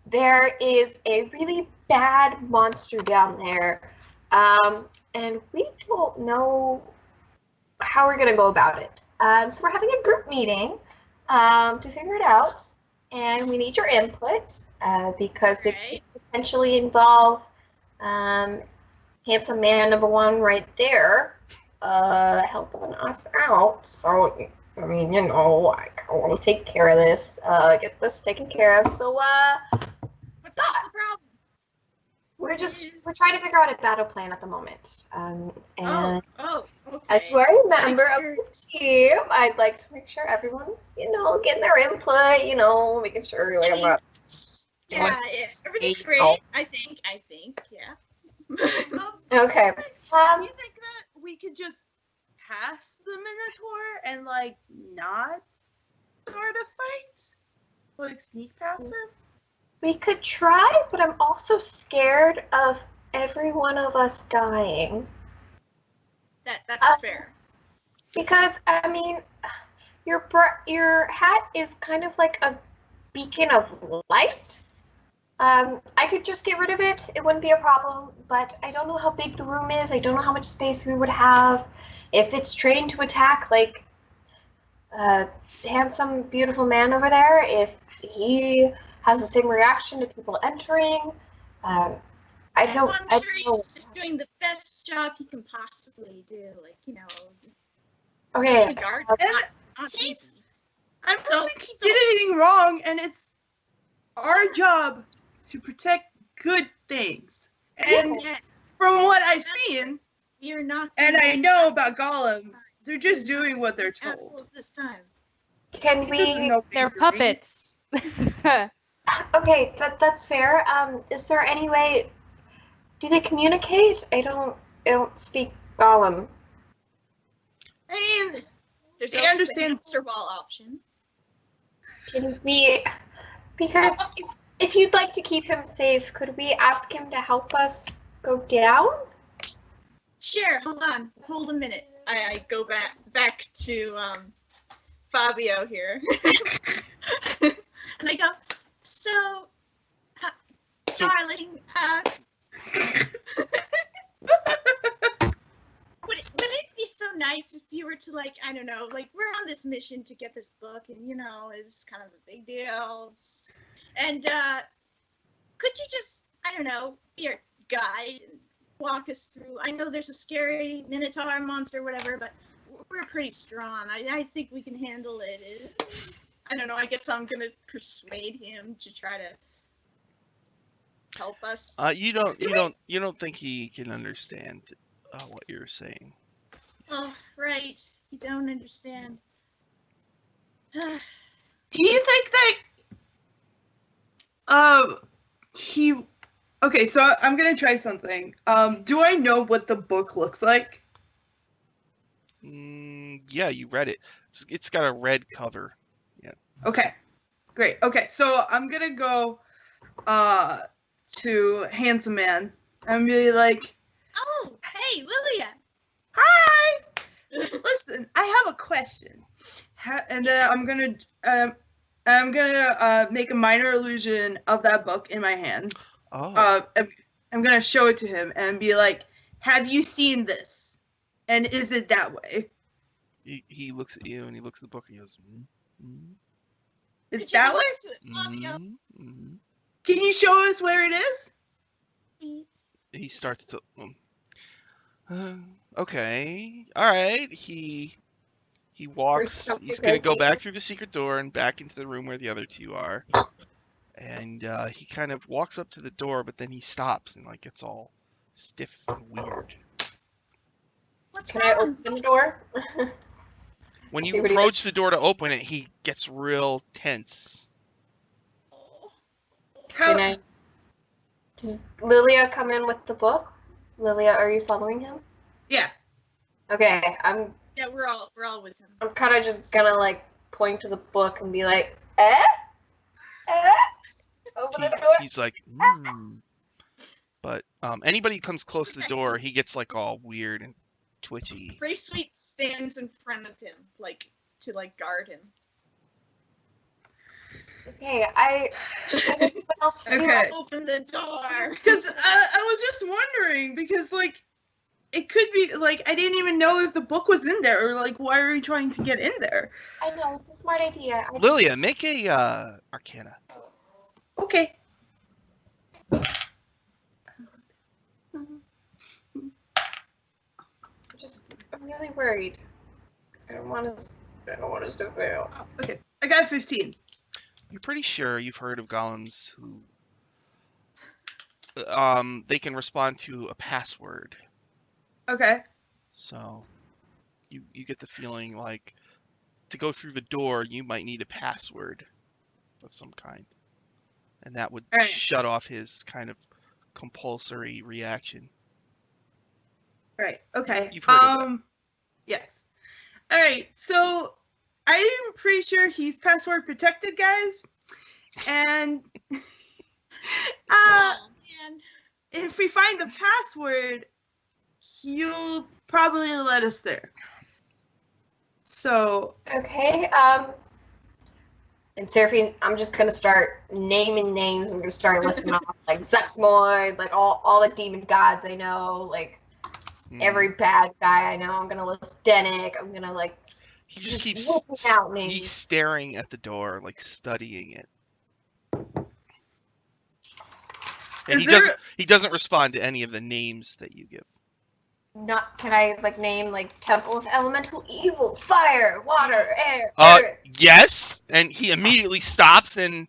There is a really bad monster down there, and we don't know how we're gonna go about it. So we're having a group meeting, to figure it out, and we need your input, because it could potentially involve, handsome man number 1 right there, helping us out. So, I mean, you know, I want to take care of this, get this taken care of. So, What's the problem? we're trying to figure out a battle plan at the moment. And Okay. as we're a member of the team, I'd like to make sure everyone's, you know, getting their input, you know, making sure like I'm not. Yeah, everything's great. I think, yeah. Okay. Do you think that we could just pass the Minotaur and like not start a fight? Like sneak past him? We could try, but I'm also scared of every one of us dying. That's fair. Because, I mean, your hat is kind of like a beacon of light. I could just get rid of it. It wouldn't be a problem, but I don't know how big the room is. I don't know how much space we would have. If it's trained to attack, like, handsome, beautiful man over there, if he has the same reaction to people entering, I don't I'm sure know. he's just doing the best job he can possibly do. Like, you know, Okay. the guard And not he's- easy. I don't think he did anything wrong, and it's our job to protect good things. And Yes, from what I've seen, you're not. and I know about golems, they're just doing what they're told. Asshole this time. Can He doesn't we? know They're what he's doing. puppets. Okay, that's fair. Is there any way? Do they communicate? I don't speak Golem. I mean, There's They always understand- the hamster ball option. Can we? Because if you'd like to keep him safe, could we ask him to help us go down? Sure, hold a minute. I go back to Fabio here. And I go, so darling, would it be so nice if you were to, like, I don't know, like, we're on this mission to get this book, and, you know, it's kind of a big deal. And could you just, I don't know, be our guide and walk us through? I know there's a scary Minotaur monster, whatever, but we're pretty strong. I think we can handle it. I don't know. I guess I'm gonna persuade him to try to help us. You don't think he can understand what you're saying. Oh, right. You don't understand. Do you think that he okay, so I'm gonna try something. Do I know what the book looks like? Yeah, you read it. It's got a red cover. Yeah. Okay. Great. Okay, so I'm gonna go to Handsome Man and be like, Oh, hey, Lilia. hi! Listen, I have a question. And I'm gonna make a minor illusion of that book in my hands. Oh. I'm gonna show it to him and be like, "Have you seen this? And is it that way?" He looks at you and he looks at the book and he goes, Is it that way? Can you show us where it is? He starts to. Okay, all right. He walks. He's gonna go back through the secret door and back into the room where the other two are. And he kind of walks up to the door, but then he stops and like gets all stiff and weird. Can I open the door? When you approach the door to open it, he gets real tense. Does Lilia come in with the book? Lilia, are you following him? Yeah. Okay, Yeah, we're all with him. I'm kind of just gonna like point to the book and be like, eh? Open the door. He's like, But anybody who comes close to the door, he gets like all weird and twitchy. Bravesweet stands in front of him, like to guard him. Okay, what else do you Okay. Open the door. Because I was just wondering, because like it could be like I didn't even know if the book was in there, or like why are you trying to get in there? I know, it's a smart idea. Lilia, make a Arcana. Okay. I'm really worried. I don't want us to fail. Okay, I got 15. You're pretty sure you've heard of golems who they can respond to a password. Okay. So you get the feeling like to go through the door you might need a password of some kind. And that would Right. shut off his kind of compulsory reaction. Right. Okay. You've heard of that. Yes. All right. So I'm pretty sure he's password protected, guys. And Oh, man. if we find the password, he'll probably let us there. So Okay, and Seraphine, I'm just gonna start naming names. I'm gonna start listing off like Zuckmoid, like all the demon gods I know, like every bad guy I know. I'm gonna list Dennick. I'm gonna like He just keeps whooping out names. he's staring at the door, like studying it. And he doesn't respond to any of the names that you give. Not can I like name like Temple of Elemental Evil, Fire, Water, Air, Earth. Yes, and he immediately stops and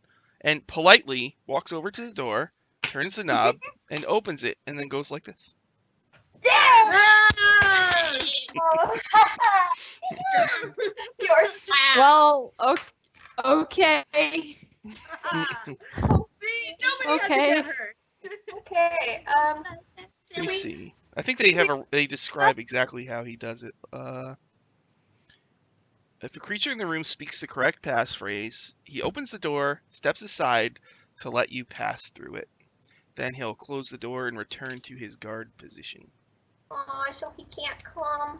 politely walks over to the door, turns the knob, and opens it, and then goes like this. You're Well, okay. See, nobody had to get hurt. okay. Let me see. I think they describe exactly how he does it. If a creature in the room speaks the correct passphrase, he opens the door, steps aside to let you pass through it. Then he'll close the door and return to his guard position. Aw, so he can't come.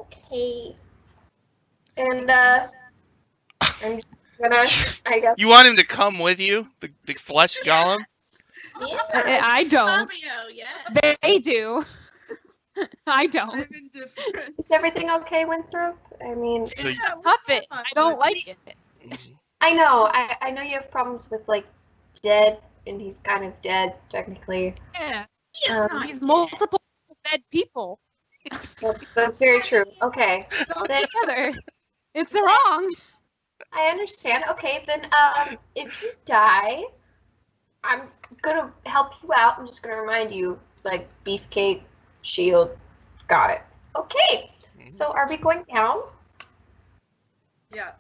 Okay. And I'm gonna, I guess. You want him to come with you, the flesh golem? Yeah. I don't. Fabio, yeah. They do. I don't. I'm indifferent. Is everything okay, Winthrop? I mean, So you- Puppet. I don't like it. I know. I know you have problems with like dead, and he's kind of dead technically. Yeah. He is not These dead. multiple dead people. That's very true. Okay. Go Then together. It's wrong. I understand. Okay, then if you die, I'm gonna help you out. I'm just gonna remind you, like, beefcake, shield, got it. Okay. So are we going down? Yeah.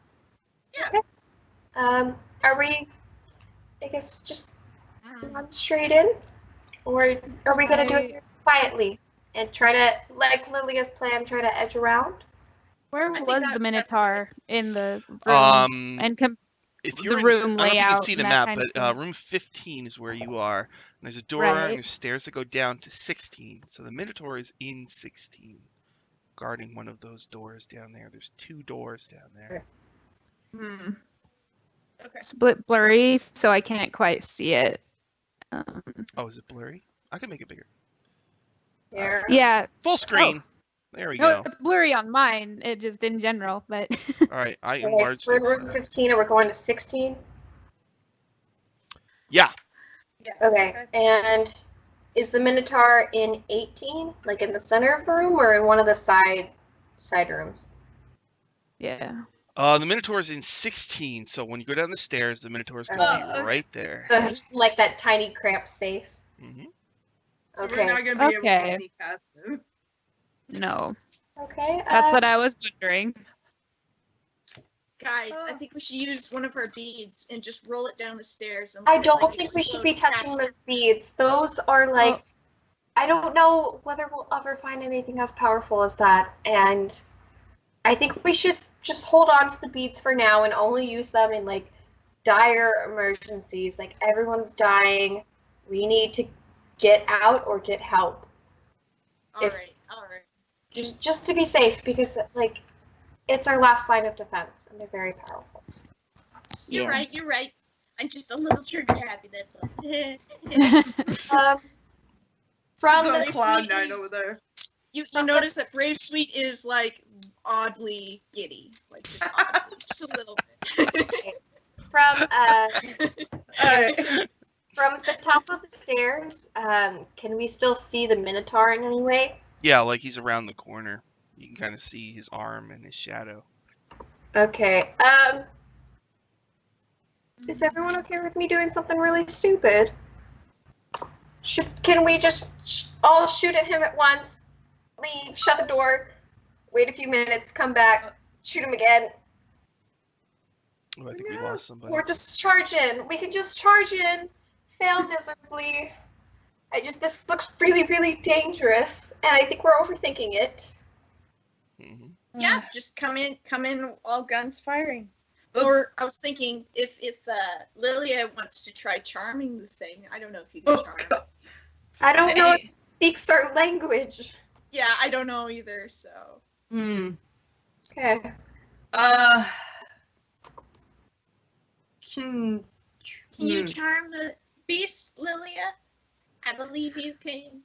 Are we, I guess, just run straight in? Or are we gonna do it quietly and try to, like Lilia's plan, try to edge around? Where think was that's the Minotaur in the room? And If the you're room I don't know if you can layout see the and that map, kind of but thing. room 15 is where you are. And there's a door Right. and there's stairs that go down to 16. So the Minotaur is in 16, guarding one of those doors down there. There's 2 doors down there. Okay. It's blurry, so I can't quite see it. Oh, is it blurry? I can make it bigger. Here. Yeah. Full screen. There we No, go. it's blurry on mine. It just in general, but All right, I Okay, so enlarged we're it. in room 15 and we're going to 16? Yeah. Okay, and is the Minotaur in 18? Like in the center of the room or in one of the side rooms? yeah. The Minotaur's in 16, so when you go down the stairs, the Minotaur's gonna be okay. right there. So he's in, like, that tiny cramped space. hmm So Okay. we're not gonna be able Okay. to sneak past him. No. Okay. That's what I was wondering. Guys, I think we should use one of our beads and just roll it down the stairs. And I let it, don't like, think we should be explode touching past those beads. Those are like, Oh. I don't know whether we'll ever find anything as powerful as that. And I think we should just hold on to the beads for now and only use them in, like, dire emergencies. Like, everyone's dying. We need to get out or get help. All right. Just to be safe, because, like, it's our last line of defense, and they're very powerful. You're right. I'm just a little trigger happy, that's all. From She's on the cloud 9 over there. You notice that Bravesweet is, like, oddly giddy. Like, just oddly. Just a little bit. from Alright. from the top of the stairs, can we still see the Minotaur in any way? Yeah, like he's around the corner. You can kind of see his arm and his shadow. Okay. Is everyone okay with me doing something really stupid? Can we just all shoot at him at once? Leave, shut the door, wait a few minutes, come back, shoot him again. Oh, I think we lost somebody. Or just charge in. We can just charge in, fail miserably. This looks really, really dangerous, and I think we're overthinking it. hmm Yeah, just come in, all guns firing. Or I was thinking if Lilia wants to try charming the thing, I don't know if you can charm it. I don't know if it speaks our language. Yeah, I don't know either, so. Okay. Can Can you charm the beast, Lilia? I believe you can.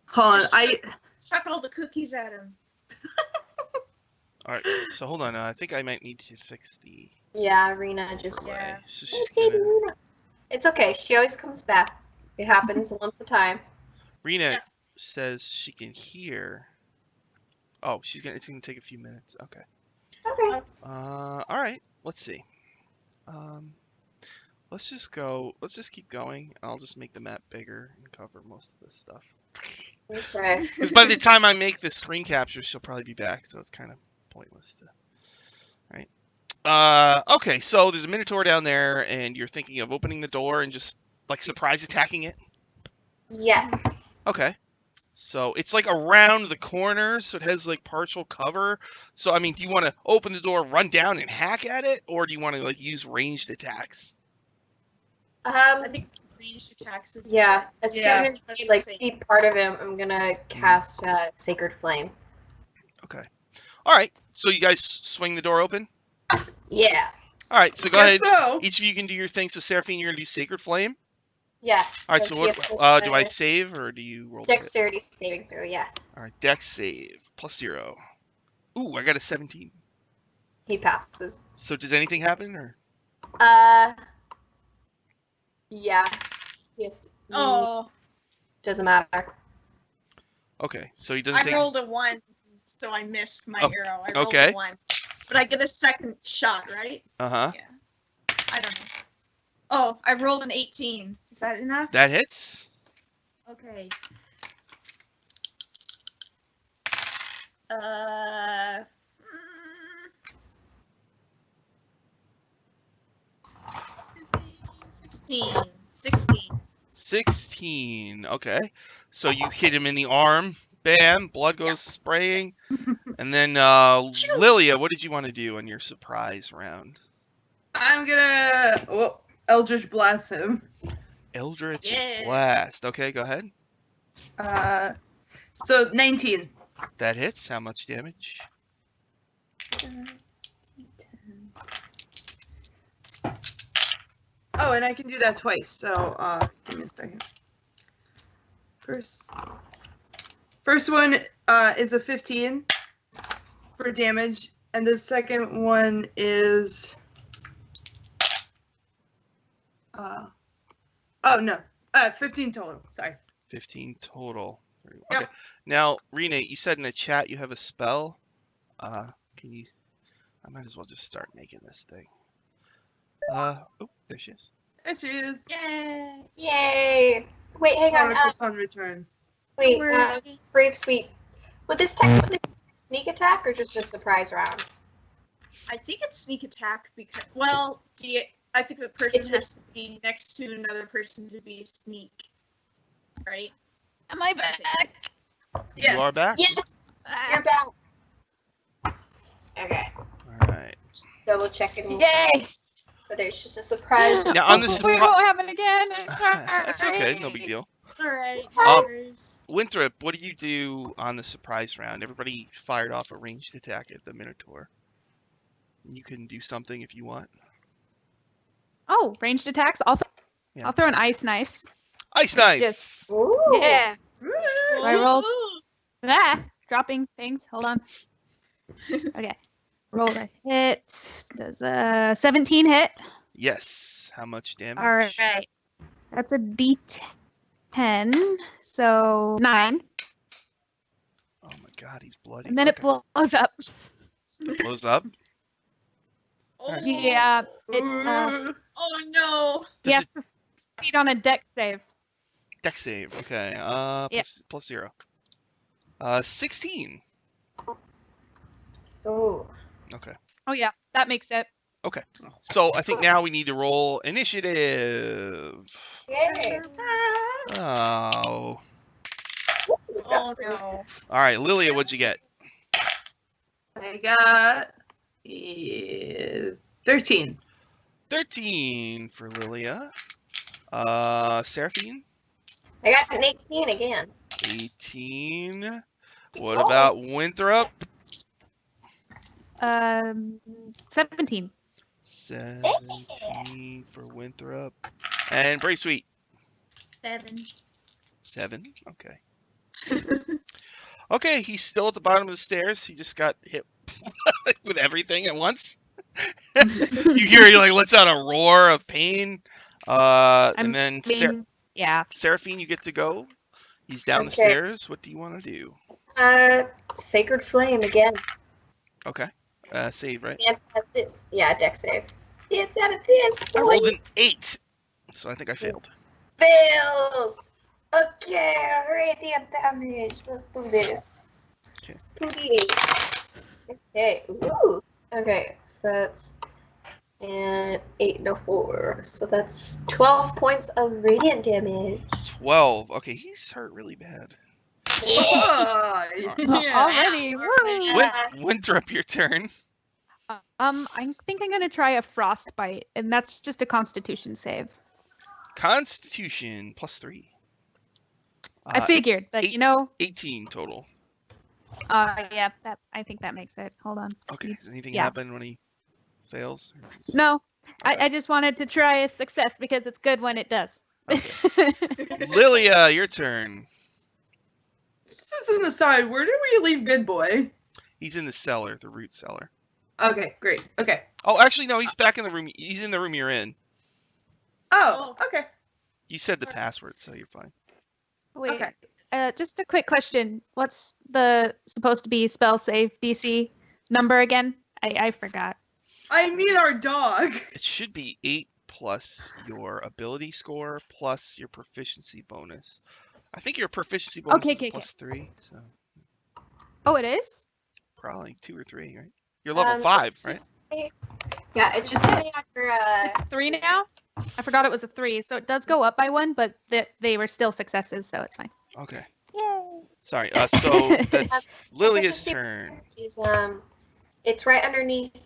hold on, Just chuck all the cookies at him. All right, so hold on. I think I might need to fix the Yeah, Rina just. delay. So she's Okay, gonna. Rina. It's okay. She always comes back. It happens once a time. Rina says she can hear. Oh, it's gonna take a few minutes. Okay. Okay. All right. Let's see. Let's just go. Let's just keep going. I'll just make the map bigger and cover most of this stuff. Okay. Because by the time I make the screen capture, she'll probably be back, so it's kind of pointless to. Right. Okay, so there's a Minotaur down there, and you're thinking of opening the door and just like surprise attacking it. Yes. Okay. So it's like around the corner, so it has like partial cover. So I mean, do you want to open the door, run down, and hack at it, or do you want to like use ranged attacks? I think ranged attacks would be Yeah. As Yeah. soon as we like see part of him, I'm gonna cast Sacred Flame. Okay. All right. So you guys swing the door open. Yeah. All right. So go ahead. So. Each of you can do your thing. So Seraphine, you're gonna do Sacred Flame. Yeah. All right. So So what? see if Do I save or do you roll? the hit? Dexterity saving throw. Yes. All right. Dex save +0. Ooh, I got a 17. He passes. So does anything happen or? Yeah. Yes. Oh. Doesn't matter. Okay, so he doesn't I take. rolled a 1, so I missed my Oh, arrow. I rolled okay. a 1. But I get a second shot, right? Uh-huh. Yeah. I don't know. Oh, I rolled an 18. Is that enough? That hits. Okay. Uh. 16. 16. Okay. So you hit him in the arm. Bam. Blood goes spraying. And then, Lilia, what did you want to do on your surprise round? I'm gonna Eldritch Blast him. Eldritch Yeah. Blast. Okay, go ahead. So 19. That hits. How much damage? Oh, and I can do that twice. So give me a second. First one is a 15 for damage, and the second one is 15 total. Sorry. 15 total. Yep. Okay. Now, Rina, you said in the chat you have a spell. Can you? I might as well just start making this thing. Oh, there she is. There she is. Yay! Yay! Wait, hang on. Chronicle Sun returns. Wait, Hooray. Bravesweet. Would this technically be a sneak attack or just a surprise round? I think it's sneak attack because, well, I think the person It's has to be next to another person to be sneak, right? Am I back? Yes. You are back? Yes, you're back. Okay, All right. double checking Yay! whether it's just a surprise. Now, on the We surprise. won't have it again. That's okay. No big deal. All right. Winthrop, what did you do on the surprise round? Everybody fired off a ranged attack at the Minotaur. You can do something if you want. Oh, ranged attacks. I'll throw an ice knife. Ice knife. Just Ooh. yeah. So I rolled. Dropping things. Hold on. Okay. Roll a hit. Does a 17 hit? Yes. How much damage? All right. That's a D10. So 9. Oh my God, he's bloody. And then it blows up. blows up. Oh, Yeah. It, oh no. you have to succeed on a dex save. Dex save. Okay. Yeah. Plus 0. 16. Ooh. Okay. Oh yeah, that makes it. Okay. So I think now we need to roll initiative. Yay. Oh. Oh no. All right, Lilia, what'd you get? I got 13. 13 for Lilia. Seraphine? I got an 18 again. 18. What about Winthrop? 17. 17 for Winthrop. And Bravesweet? 7. Okay. Okay, he's still at the bottom of the stairs. He just got hit with everything at once. You hear he like lets out a roar of pain. And then Yeah. Seraphine, you get to go. He's down the Okay. stairs. What do you want to do? Sacred Flame again. Okay. Save, right? And at this. Yeah, deck save. It's out of this. I rolled an 8, so I think I failed. Fails. Okay, radiant damage. Let's do this. Okay. 2d8. Okay. Ooh. Okay, so that's and 8 and a 4. So that's 12 points of radiant damage. 12. Okay, he's hurt really bad. Oh, yeah. Already. Woo! Winthrop, your turn. I think I'm gonna try a frostbite, and that's just a Constitution save. Constitution plus 3. I figured, but 18 total. yeah, I think that makes it. Hold on. Okay, does anything Yeah. happen when he fails? No, I just wanted to try a success because it's good when it does. Lilia, your turn. Just as an aside, where did we leave Good Boy? He's in the cellar, the root cellar. Okay, great. Okay. Oh, actually, no, he's back in the room. He's in the room you're in. Oh, okay. You said the password, so you're fine. Wait. Okay. Just a quick question. What's the supposed to be spell save DC number again? I forgot. I mean our dog. It should be 8 plus your ability score plus your proficiency bonus. I think your proficiency bonus Okay, is okay, plus 3, so Oh, it is? probably 2 or 3, right? You're level It 5, should right? say- Yeah, it should say on your. It's 3 now? I forgot it was a 3, so it does go up by 1, but they were still successes, so it's fine. Okay. Yay! Sorry. So that's Lilia's proficiency turn. Is it's right underneath,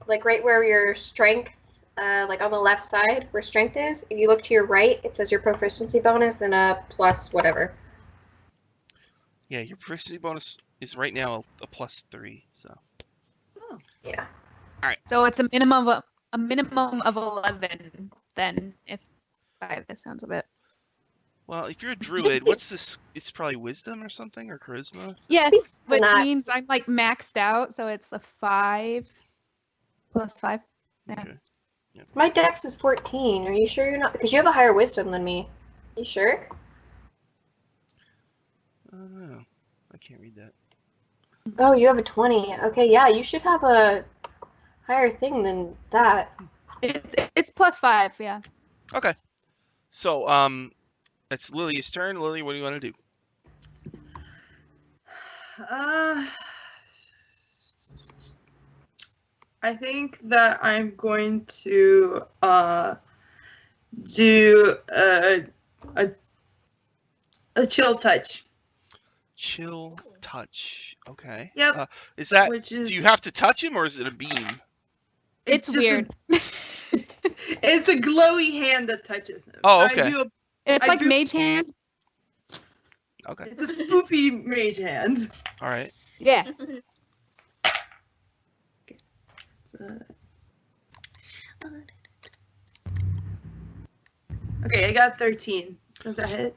like right where your strength, like on the left side where strength is. If you look to your right, it says your proficiency bonus and a plus whatever. Yeah, your proficiency bonus is right now a plus 3. So Yeah. So it's a minimum of 11 then, if by the sounds of it. well, if you're a druid, what's this? It's probably wisdom or something or charisma. Yes, which not- means I'm like maxed out, so it's a 5 plus 5. Yeah. Okay. My dex is 14. Are you sure you're not? Because you have a higher wisdom than me. You sure? I don't know. I can't read that. Oh, you have a 20. Okay, yeah, you should have a higher thing than that. It's plus 5, yeah. Okay. So that's Lilia's turn. Lilia, what do you want to do? I think that I'm going to do a chill touch. Chill touch. Okay. Yep. Is that? Which is Do you have to touch him or is it a beam? It's just weird. It's a glowy hand that touches him. Oh, I okay. do It's I like do- mage hand. Okay. it's a spoopy mage hand. All right. Yeah. Okay, I got 13. Does that hit?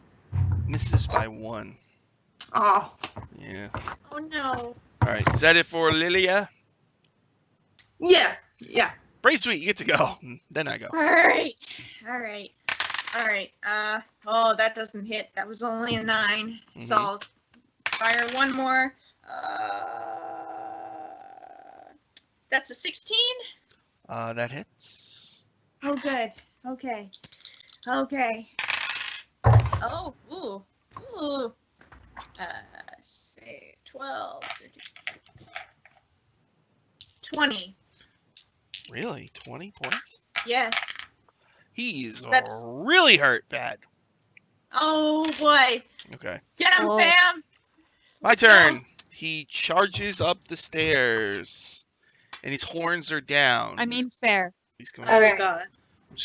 Misses by 1. Oh. Yeah. Oh no. All right. Is that it for Lilia? Yeah. Yeah. Bravesweet, you get to go. Then I go. All right. All right. All right. Oh, that doesn't hit. That was only a 9. So Mhm. I'll fire one more. That's a 16. That hits. Oh, good. Okay. Okay. Oh, ooh. Ooh. Say 12. 13, 20. Really? 20 points? Yes. He's That's- really hurt bad. Oh, boy. Okay. Get him, Oh. fam. My turn. He charges up the stairs, and his horns are down. I mean, fair. he's going. Okay. Oh god.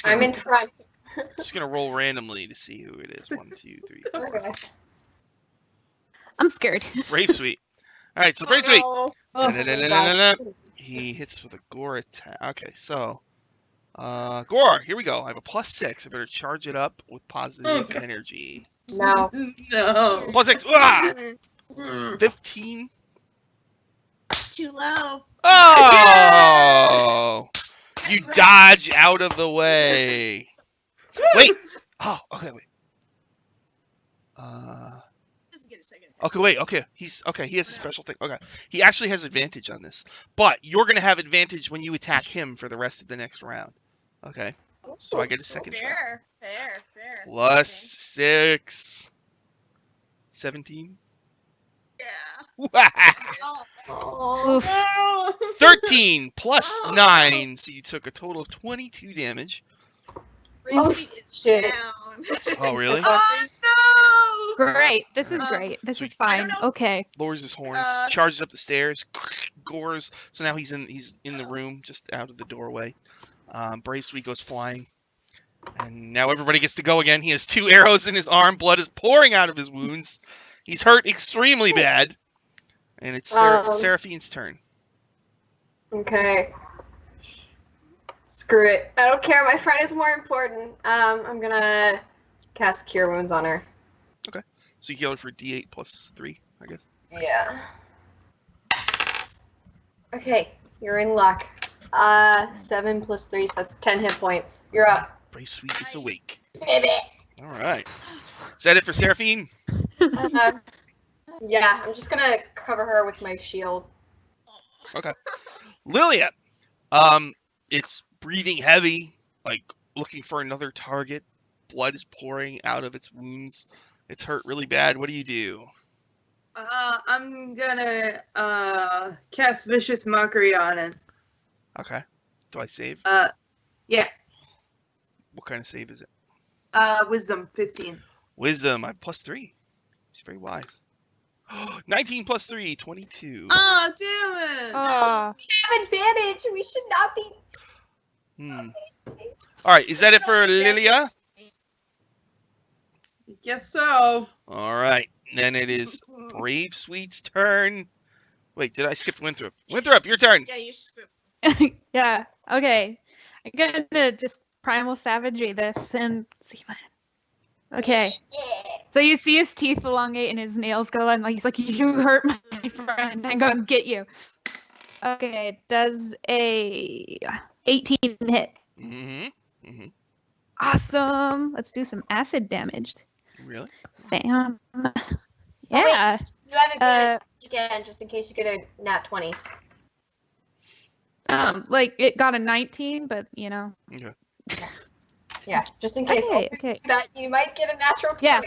I'm in front. Just gonna roll randomly to see who it is. 1, 2, 3, 4. Okay. I'm scared. Bravesweet. All right, so Bravesweet. Oh, Oh, Da-da-da-da-da-da. He hits with a gore attack. Okay, so gore. Here we go. I have a plus 6. I better charge it up with positive Okay. energy. No. No. Plus 6. Ah! 15. too low. Oh! You dodge out of the way. Wait. Oh, okay, wait. Just get a second. Okay, wait. Okay, he has a special thing. Okay, he actually has advantage on this, but you're gonna have advantage when you attack him for the rest of the next round. Okay, so I get a second shot. Fair. Plus 6. 17. Yeah. Oh. Oof. 13 plus 9, so you took a total of 22 damage. Oh, Really shit. down. Oh, really? Oh no! Great. This is great. This Sweet. is I fine. don't know. Okay. Lowers his horns, Uh, charges up the stairs, gores. So now he's in the room, just out of the doorway. Bravesweet goes flying, and now everybody gets to go again. He has 2 arrows in his arm. Blood is pouring out of his wounds. He's hurt extremely bad, and it's Seraphine's turn. Okay. Screw it. I don't care. My friend is more important. I'm gonna cast Cure Wounds on her. So you heal her for D8 plus 3, I guess. Yeah. Okay, you're in luck. 7 plus 3, so that's 10 hit points. You're up. Bravesweet is awake. Hit it. All right. Is that it for Seraphine? Yeah, I'm just gonna cover her with my shield. Lilia, it's breathing heavy, like looking for another target. Blood is pouring out of its wounds. It's hurt really bad. What do you do? I'm gonna cast Vicious Mockery on it. Okay. Do I save? Yeah. What kind of save is it? Wisdom 15. Wisdom. I have +3. She's very wise. 19 + 3, 22. Oh, damn it! Oh, We have advantage. We should not be. All right. Is that it for Lilia? Guess so. All right. Then it is Bravesweet's turn. Wait, did I skip Winthrop? Winthrop, your turn. Yeah, you script. yeah. Okay. I'm gonna just primal savagery this and see my. Okay. So you see his teeth elongate and his nails go and he's like, "You hurt my friend. I'm gonna get you." Okay. It does a 18 hit. Mm-hmm. Awesome. Let's do some acid damage. Really? Bam. Oh, Yeah. wait, you have advantage again, just in case you get a nat 20. Like it got a 19, but you know. Okay. Yeah, just in case. Okay, okay. That you might get a natural 20. Yeah.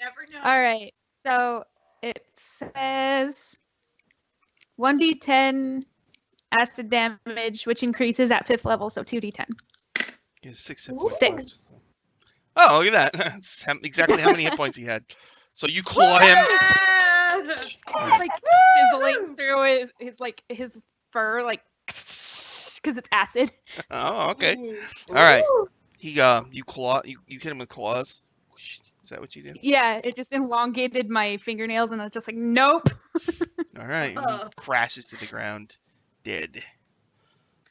Never know. All right. So it says 1d10 acid damage, which increases at 5th level, so 2d10. He has 6 hit Ooh. points. 6. Oh, look at that. That's exactly how many hit points he had. So you claw him. It's like sizzling through his fur, like because it's acid. Oh, okay. Ooh. All right. Ooh. You hit him with claws. Is that what you did? Yeah, it just elongated my fingernails, and I was just like, nope. All right. And he crashes to the ground, dead.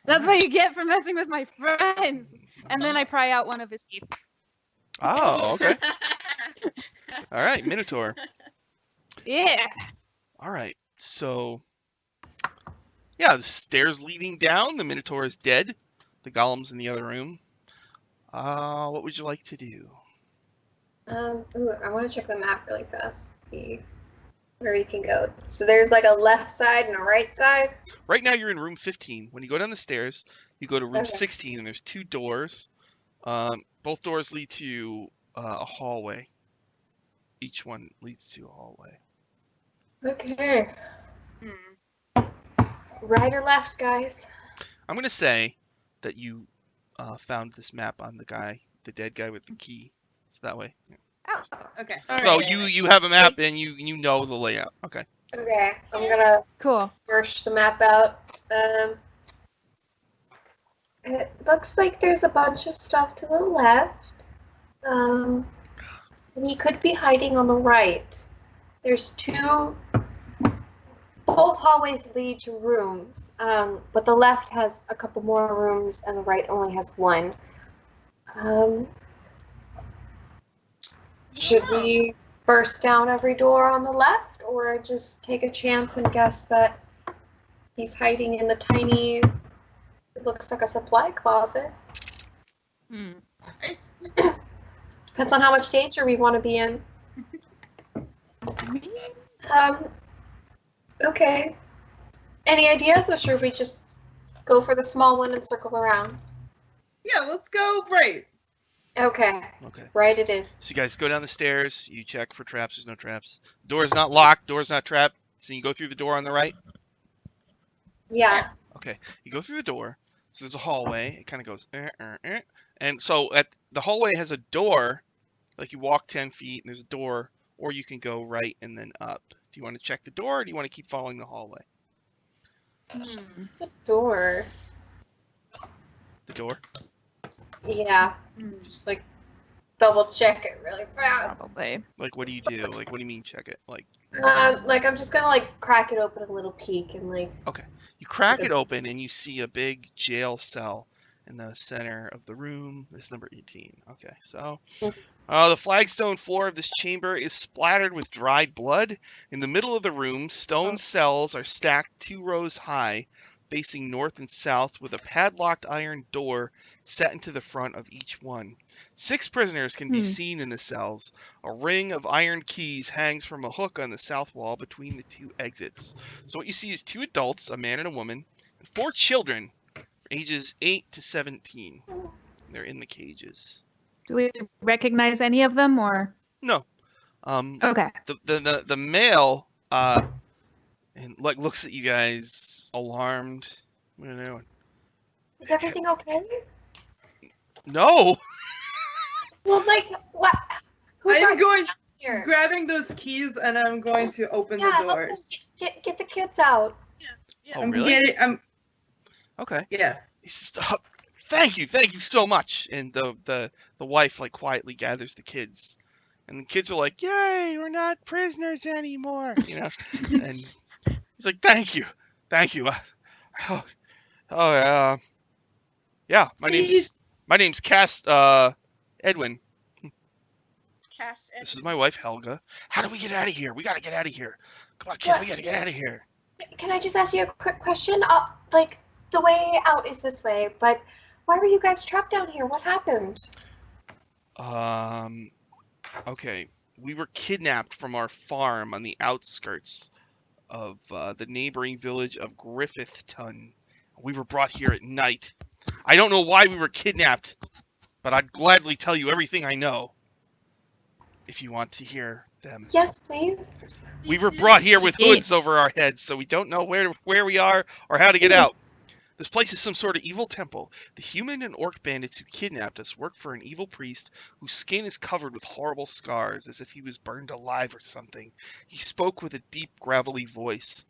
That's what you get for messing with my friends. And then I pry out one of his teeth. Oh, okay. All right, Minotaur. Yeah. All right. So, yeah, the stairs leading down. The Minotaur is dead. The golem's in the other room. What would you like to do? Ooh, I want to check the map really fast. See where we can go. So there's like a left side and a right side. Right now you're in room 15. When you go down the stairs, you go to room Okay. 16, and there's 2 doors. Both doors lead to a hallway. Each one leads to a hallway. Okay. Right or left, guys? I'm going to say that you found this map on the dead guy with the key. So that way. Yeah. Okay. So you have a map and you know the layout. Okay. Okay, I'm gonna Cool. search the map out. It looks like there's a bunch of stuff to the left. And he could be hiding on the right. There's 2. Both hallways lead to rooms, but the left has a couple more rooms and the right only has 1. Should we burst down every door on the left, or just take a chance and guess that he's hiding in the tiny, it looks like a supply closet? Nice. Depends on how much danger we want to be in. Okay. Any ideas, or should we just go for the small one and circle around? Yeah, let's go right. Okay, Okay. right it is. So you guys go down the stairs. You check for traps. There's no traps. Door is not locked. Door is not trapped. So you go through the door on the right. Yeah. Okay. You go through the door. So there's a hallway. It kind of goes. And so at the hallway has a door. Like you walk 10 feet and there's a door, or you can go right and then up. Do you want to check the door, or do you want to keep following the hallway? The door. The door. Yeah. Just like double check it really fast. Probably. Like, what do you do? Like, what do you mean check it? Like I'm just gonna like crack it open a little peek and like. you crack it open and you see a big jail cell in the center of the room. This is number 18. Okay, so the flagstone floor of this chamber is splattered with dried blood. In the middle of the room, stone cells are stacked 2 rows high. facing north and south with a padlocked iron door set into the front of each one. 6 prisoners can be seen in the cells. A ring of iron keys hangs from a hook on the south wall between the 2 exits. So what you see is 2 adults, a man and a woman, and 4 children, ages 8 to 17. They're in the cages. Do we recognize any of them, or? No. Okay. The male and like looks at you guys alarmed. What are they doing? Is everything okay? No. Well, like, what? Who I'm brought you going down here? grabbing those keys and I'm going to open the Help them doors. get the kids out. Oh, I'm really? Okay. Yeah. He says, oh, thank you so much. And the wife like quietly gathers the kids, and the kids are like, "Yay, we're not prisoners anymore," you know. And he's like, "Thank you. Yeah, my name's Cass Edwin. Cass This is my wife Helga. How do we get out of here? We gotta get out of here. Come on, kids, we gotta get out of here." Can I just ask you a quick question? Like, the way out is this way, but why were you guys trapped down here? What happened? Okay. We were kidnapped from our farm on the outskirts of the neighboring village of Griffithton. We were brought here at night. I don't know why we were kidnapped, but I'd gladly tell you everything I know, if you want to hear them. Yes, please. We were brought here with hoods over our heads, so we don't know where we are or how to get out. This place is some sort of evil temple. The human and orc bandits who kidnapped us work for an evil priest whose skin is covered with horrible scars, as if he was burned alive or something. He spoke with a deep, gravelly voice.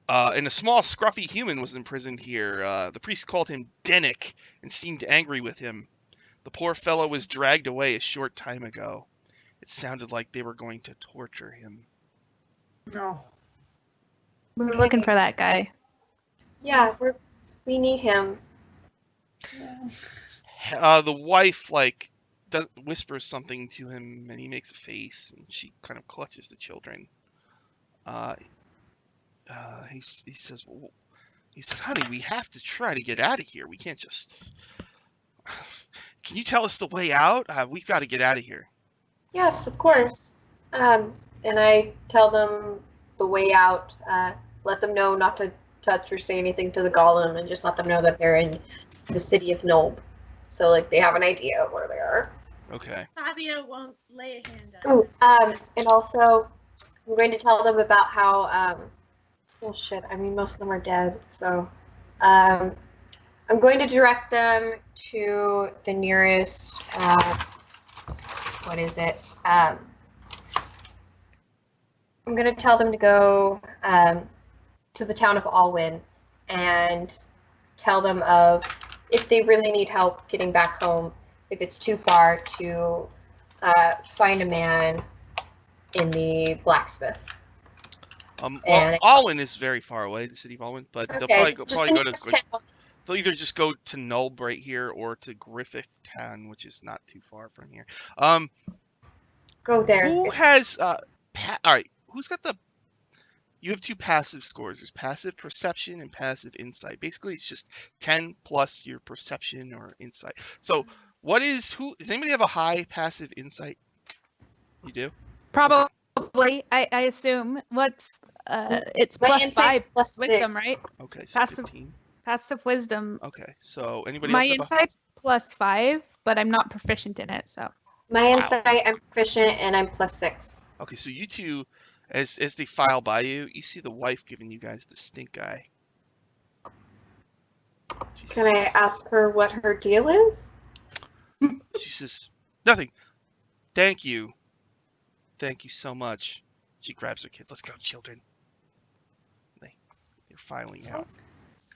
And a small, scruffy human was imprisoned here. The priest called him Dennick and seemed angry with him. The poor fellow was dragged away a short time ago. It sounded like they were going to torture him. No. We're looking for that guy. Yeah, we need him. The wife whispers something to him, and he makes a face, and she kind of clutches the children. He says, well, he's like, "Honey, we have to try to get out of here. We can't just. Can you tell us the way out? We've got to get out of here." Yes, of course. And I tell them the way out. Let them know not to touch or say anything to the golem, and just let them know that they're in the city of Nob. So, like, they have an idea of where they are. Okay. Fabio won't lay a hand on. Oh, and also, I'm going to tell them about how, well, shit, I mean, most of them are dead, so, I'm going to direct them to the nearest, what is it? I'm going to tell them to go, to the town of Alwyn and tell them of if they really need help getting back home, if it's too far, to find a man in the blacksmith. Alwyn is very far away, the city of Alwyn, but Okay, they'll probably go to. town. They'll either just go to Nulb right here or to Griffithtown, which is not too far from here. Go there. Who has all right? Who's got the? You have 2 passive scores. There's passive perception and passive insight. Basically, it's just 10 plus your perception or insight. So, does anybody have a high passive insight? You do? Probably. I assume. What's it's My plus insight's 5 plus wisdom, right? Okay, so Passive. 15. Passive wisdom. Okay, so anybody My else have insight's plus 5, but I'm not proficient in it, so. My insight, I'm proficient, and I'm plus 6. Okay, so you two, as they file by you, you see the wife giving you guys the stink eye. Can I ask her what her deal is? She says, "Nothing. Thank you. Thank you so much." She grabs her kids. "Let's go, children." They're filing out.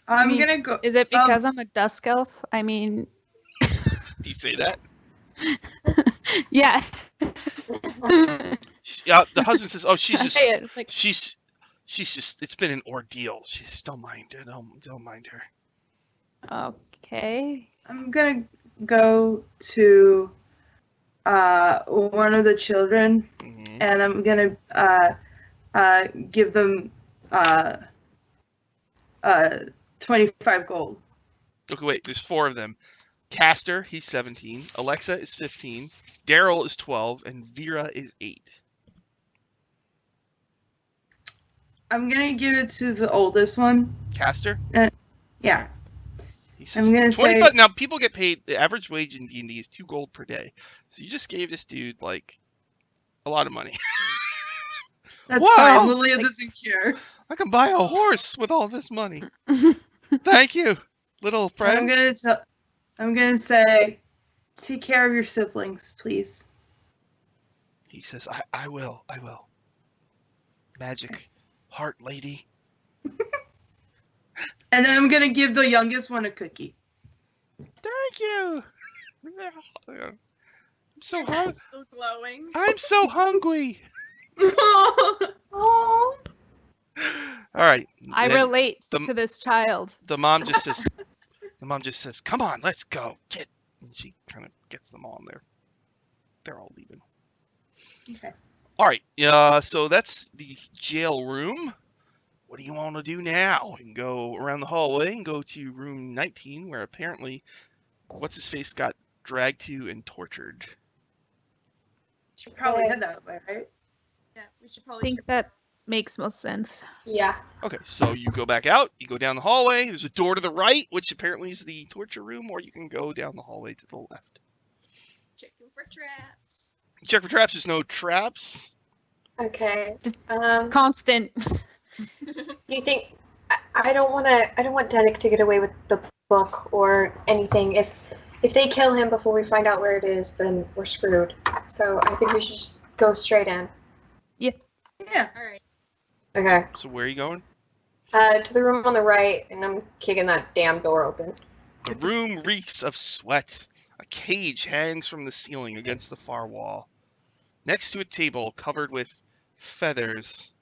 I'm gonna go. Is it because I'm a dusk elf? I mean, Do you say that? yeah. The husband says, "Oh, she's I just, say it, it's like, she's just. It's been an ordeal. She's don't mind her. Don't mind her." okay. I'm gonna go to one of the children, Mhm. and I'm gonna give them 25 gold. Okay, wait. There's 4 of them. Castor, he's 17. Alexa is 15. Daryl is 12, and Viera is 8. I'm gonna give it to the oldest one. Castor? Yeah. He I'm says gonna 25. say Now people get paid. The average wage in D&D is 2 gold per day. So you just gave this dude like a lot of money. that's Wow. fine. Lilia Like- doesn't care. I can buy a horse with all this money. Thank you, little friend. I'm gonna say, take care of your siblings, please. He says, I will. Magic heart lady. And then I'm gonna give the youngest one a cookie. Thank you. I'm so hungry. Still glowing. I'm so hungry. Oh. All right. I then relate the- to this child. The mom just says, "Come on, let's go." And she kind of gets them all in there. They're all leaving. Okay. All right. So that's the jail room. What do you want to do now? You can go around the hallway and go to room 19, where apparently what's his face got dragged to and tortured. Should probably head that way, right? Yeah, we should I probably think that makes most sense. Yeah. Okay, so you go back out, you go down the hallway, there's a door to the right, which apparently is the torture room, or you can go down the hallway to the left. checking for traps. Check for traps, there's no traps. Okay. Just- Do Constant. you think I don't want Denik to get away with the book or anything. If they kill him before we find out where it is, then we're screwed. So I think we should just go straight in. Yeah. All right. Okay. So where are you going? To the room on the right, and I'm kicking that damn door open. The room reeks of sweat. A cage hangs from the ceiling against the far wall. Next to a table covered with feathers.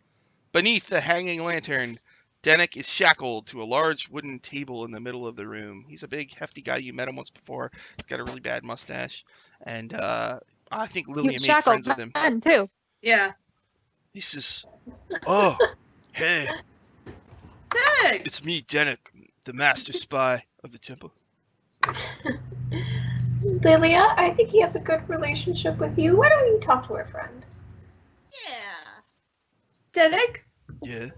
Beneath the hanging lantern, Denik is shackled to a large wooden table in the middle of the room. He's a big, hefty guy. You met him once before. He's got a really bad mustache. And I think Lilia made Shackled friends with him. men too. Yeah. He says, "Oh, hey, Denik! it's me, Denik, the master spy of the temple." Lilia, I think he has a good relationship with you. Why don't you talk to our friend? Yeah. Denik, Yeah.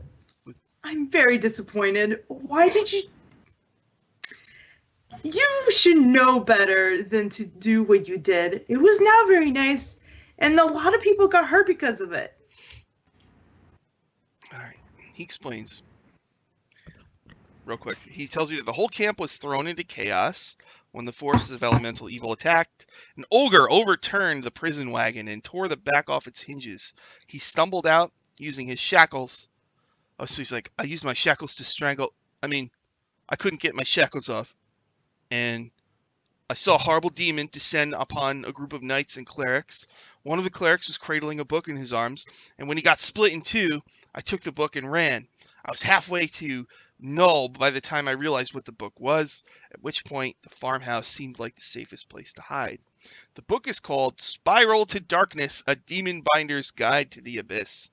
I'm very disappointed. Why did you... You should know better than to do what you did. It was not very nice, and a lot of people got hurt because of it. All right. He explains. Real quick. He tells you that the whole camp was thrown into chaos when the forces of elemental evil attacked. An ogre overturned the prison wagon and tore the back off its hinges. He stumbled out using his shackles. Oh, so he's like, I used my shackles to strangle. I couldn't get my shackles off. And I saw a horrible demon descend upon a group of knights and clerics. One of the clerics was cradling a book in his arms, and when he got split in two, I took the book and ran. I was halfway to Null by the time I realized what the book was, at which point the farmhouse seemed like the safest place to hide. The book is called Spiral to Darkness, a Demon Binder's Guide to the Abyss.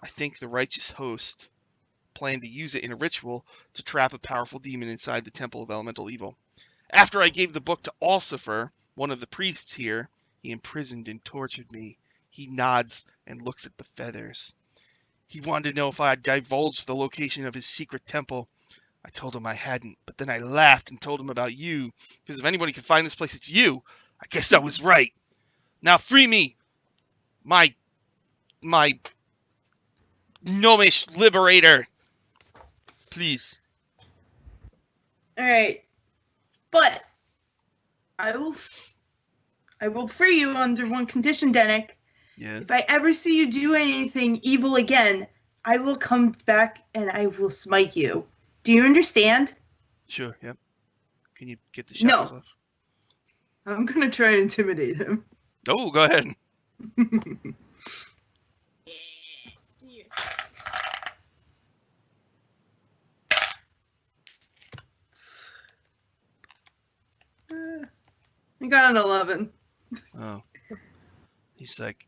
I think the righteous host planned to use it in a ritual to trap a powerful demon inside the Temple of Elemental Evil. After I gave the book to Alcifer, one of the priests here, he imprisoned and tortured me. He nods and looks at the feathers. He wanted to know if I had divulged the location of his secret temple. I told him I hadn't, but then I laughed and told him about you, because if anybody can find this place, it's you. I guess I was right. Now free me, my gnomish liberator. Please. All right, but I will free you under one condition, Denik. Yeah. If I ever see you do anything evil again, I will come back and I will smite you. Do you understand? Sure, yep. Can you get the shackles off? I'm gonna try and intimidate him. Oh, go ahead. Yeah. I got an 11. Oh. He's like,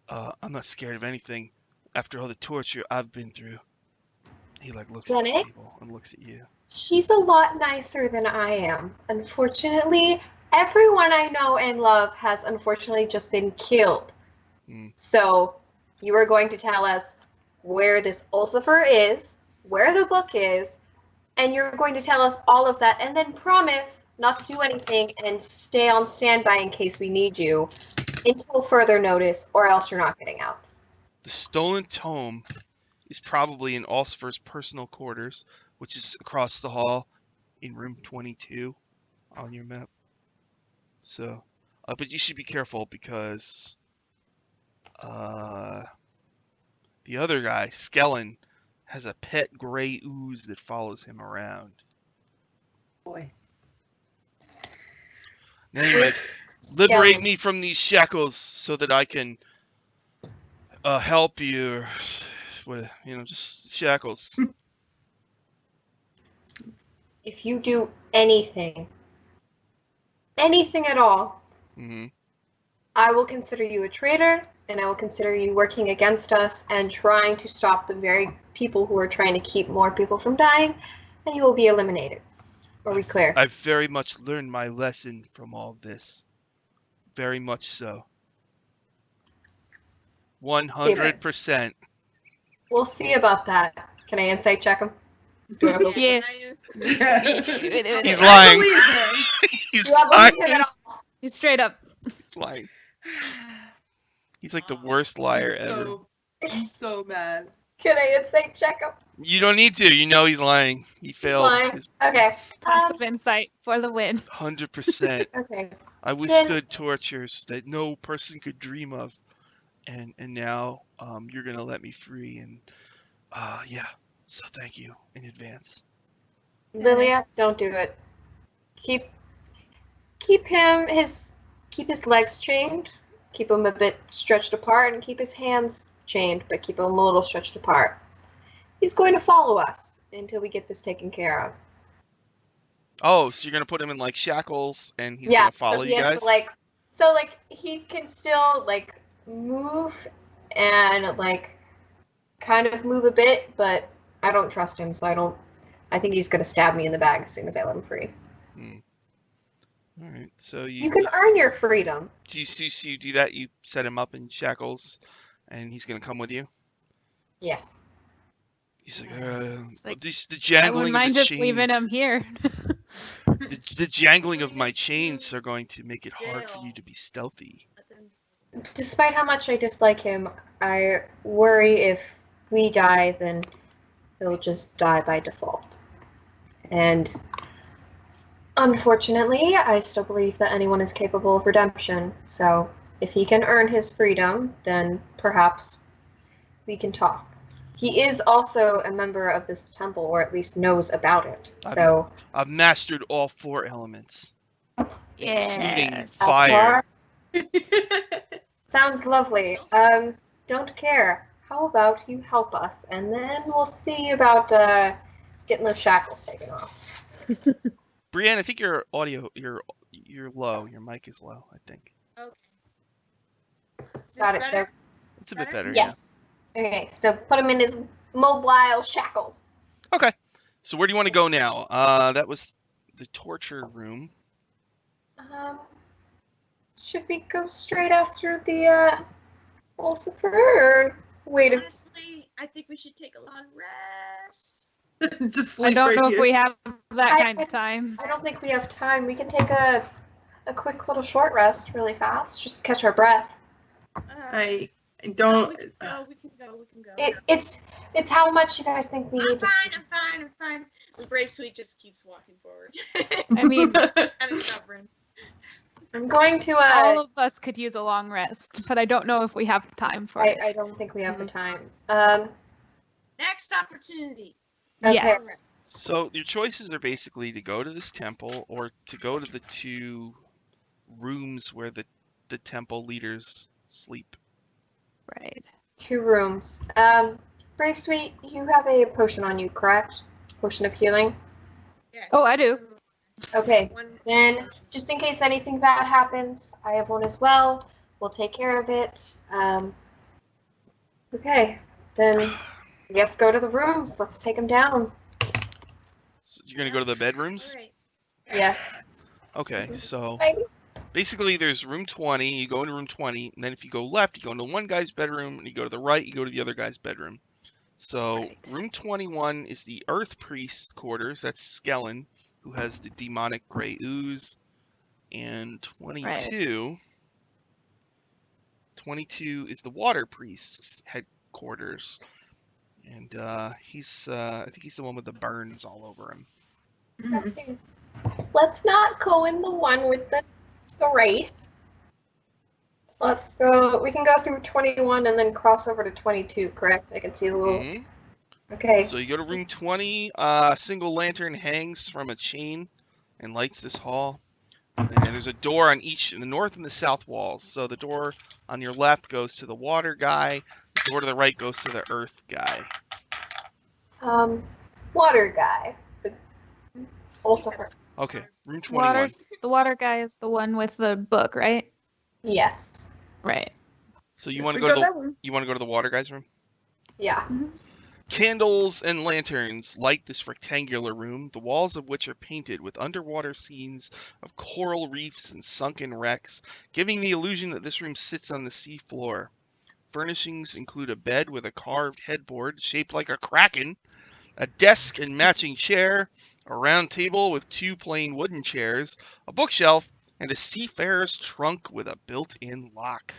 I'm not scared of anything after all the torture I've been through. He like looks at the Jenny? table and looks at you. She's a lot nicer than I am. Unfortunately, everyone I know and love has unfortunately just been killed. Hmm. So, you are going to tell us where this Ulcifer is, where the book is, and you're going to tell us all of that, and then promise not to do anything and stay on standby in case we need you until further notice, or else you're not getting out. The stolen tome is probably in Ulcifer's personal quarters, which is across the hall in room 22 on your map. So, but you should be careful because the other guy, Skellen, has a pet gray ooze that follows him around. Boy. Anyway, liberate Skellen. me from these shackles so that I can help you. What, just shackles. If you do anything at all, Mm-hmm. I will consider you a traitor, and I will consider you working against us and trying to stop the very people who are trying to keep more people from dying, and you will be eliminated. Are we clear? I've very much learned my lesson from all this. Very much so. 100%. We'll see about that. Can I insight check him? Do I believe Yeah. He's I lying. believe him. He's Do I believe him lying. at all? You straight up. He's lying. He's like the worst liar ever. I'm so mad. Can I insight check him? You don't need to. You know he's lying. He failed. Lying. His Okay. Passive insight for the win. 100%. Okay. I withstood tortures that no person could dream of, and now you're gonna let me free, and yeah. So thank you in advance. Lilia, don't do it. Keep his legs chained. Keep him a bit stretched apart, and keep his hands chained, but keep him a little stretched apart. He's going to follow us until we get this taken care of. Oh, so you're gonna put him in like shackles, and he's yeah, gonna follow but you he has guys? to, he can still move and kind of move a bit, but I don't trust him, so I think he's gonna stab me in the back as soon as I let him free. All right. So You can earn your freedom. Do you do that? You set him up in shackles, and he's gonna come with you. Yes. He's like, Like, the I jangling wouldn't of mind the just chains. leaving him here. The jangling of my chains are going to make it hard for you to be stealthy. Despite how much I dislike him, I worry if we die, then he'll just die by default. And unfortunately, I still believe that anyone is capable of redemption. So if he can earn his freedom, then perhaps we can talk. He is also a member of this temple, or at least knows about it. So I've mastered all 4 elements, including Yeah. fire. sounds lovely. Don't care. How about you help us, and then we'll see about getting those shackles taken off. Brianne, I think your audio, you're low. Your mic is low, I think. Okay. Is Got this it. better? It's a bit better, Yes. Okay, so put him in his mobile shackles. yeah. Okay. So where do you want to go now? That was the torture room. Should we go straight after the Ulcifer, or wait a Honestly, I think we should take a long rest. Just I sleep don't right know here. if we have that I- kind of time. I don't think we have time. We can take a quick little short rest really fast, just to catch our breath. I No, don't. we can go. It's how much you guys think we I'm need to. fine. And Bravesweet just keeps walking forward. I mean, He's kind of stubborn. I'm going to all of us could use a long rest, but I don't know if we have time for it. I don't think we have the time. Next opportunity. Okay. Yes. So your choices are basically to go to this temple or to go to the 2 rooms where the temple leaders sleep. Right. 2 rooms. Bravesweet, you have a potion on you, correct? Potion of healing. Yes. Oh, I do. Okay. One. Then, just in case anything bad happens, I have one as well. We'll take care of it. Okay. Then I guess go to the rooms. Let's take them down. So you're gonna go to the bedrooms? All right. Yeah. Okay, so Right. basically there's room 20, you go into room 20, and then if you go left, you go into one guy's bedroom, and you go to the right, you go to the other guy's bedroom. So Right. room 21 is the Earth Priest's quarters, that's Skellen, who has the demonic gray ooze, and 22 is the Water Priest's headquarters, and he's I think he's the one with the burns all over him. Mhm. Let's not go in the one with the race. Let's go. We can go through 21 and then cross over to 22, correct? I can see the little. Mhm. Okay. So you go to room 20, single lantern hangs from a chain and lights this hall. And there's a door on each, in the north and the south walls. So the door on your left goes to the water guy, the door to the right goes to the earth guy. Water guy. Also, Okay, room 21. The water guy is the one with the book, right? yes. Right. So you Yes, want to we go got to that one. you want to go to the water guy's room? Yeah. Candles and lanterns light this rectangular room, the walls of which are painted with underwater scenes of coral reefs and sunken wrecks, giving the illusion that this room sits on the sea floor. Furnishings include a bed with a carved headboard shaped like a kraken, a desk and matching chair, a round table with 2 plain wooden chairs, a bookshelf, and a seafarer's trunk with a built-in lock.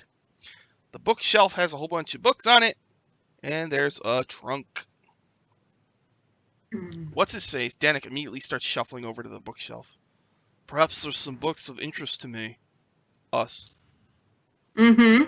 The bookshelf has a whole bunch of books on it, and there's a trunk. What's his face? Danik immediately starts shuffling over to the bookshelf. Perhaps there's some books of interest to me. Us. Mm-hmm.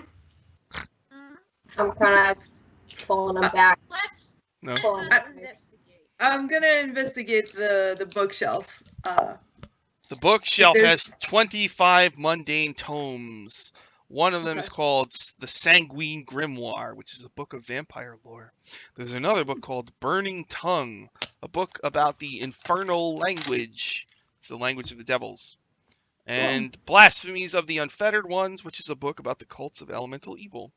I'm kind of pulling them back. Let's No. Pulling them back. investigate. I'm gonna investigate the bookshelf. The bookshelf There's- has 25 mundane tomes. One of them Okay. is called The Sanguine Grimoire, which is a book of vampire lore. There's another book called Burning Tongue, a book about the infernal language. It's the language of the devils. And Blasphemies of the Unfettered Ones, which is a book about the cults of elemental evil.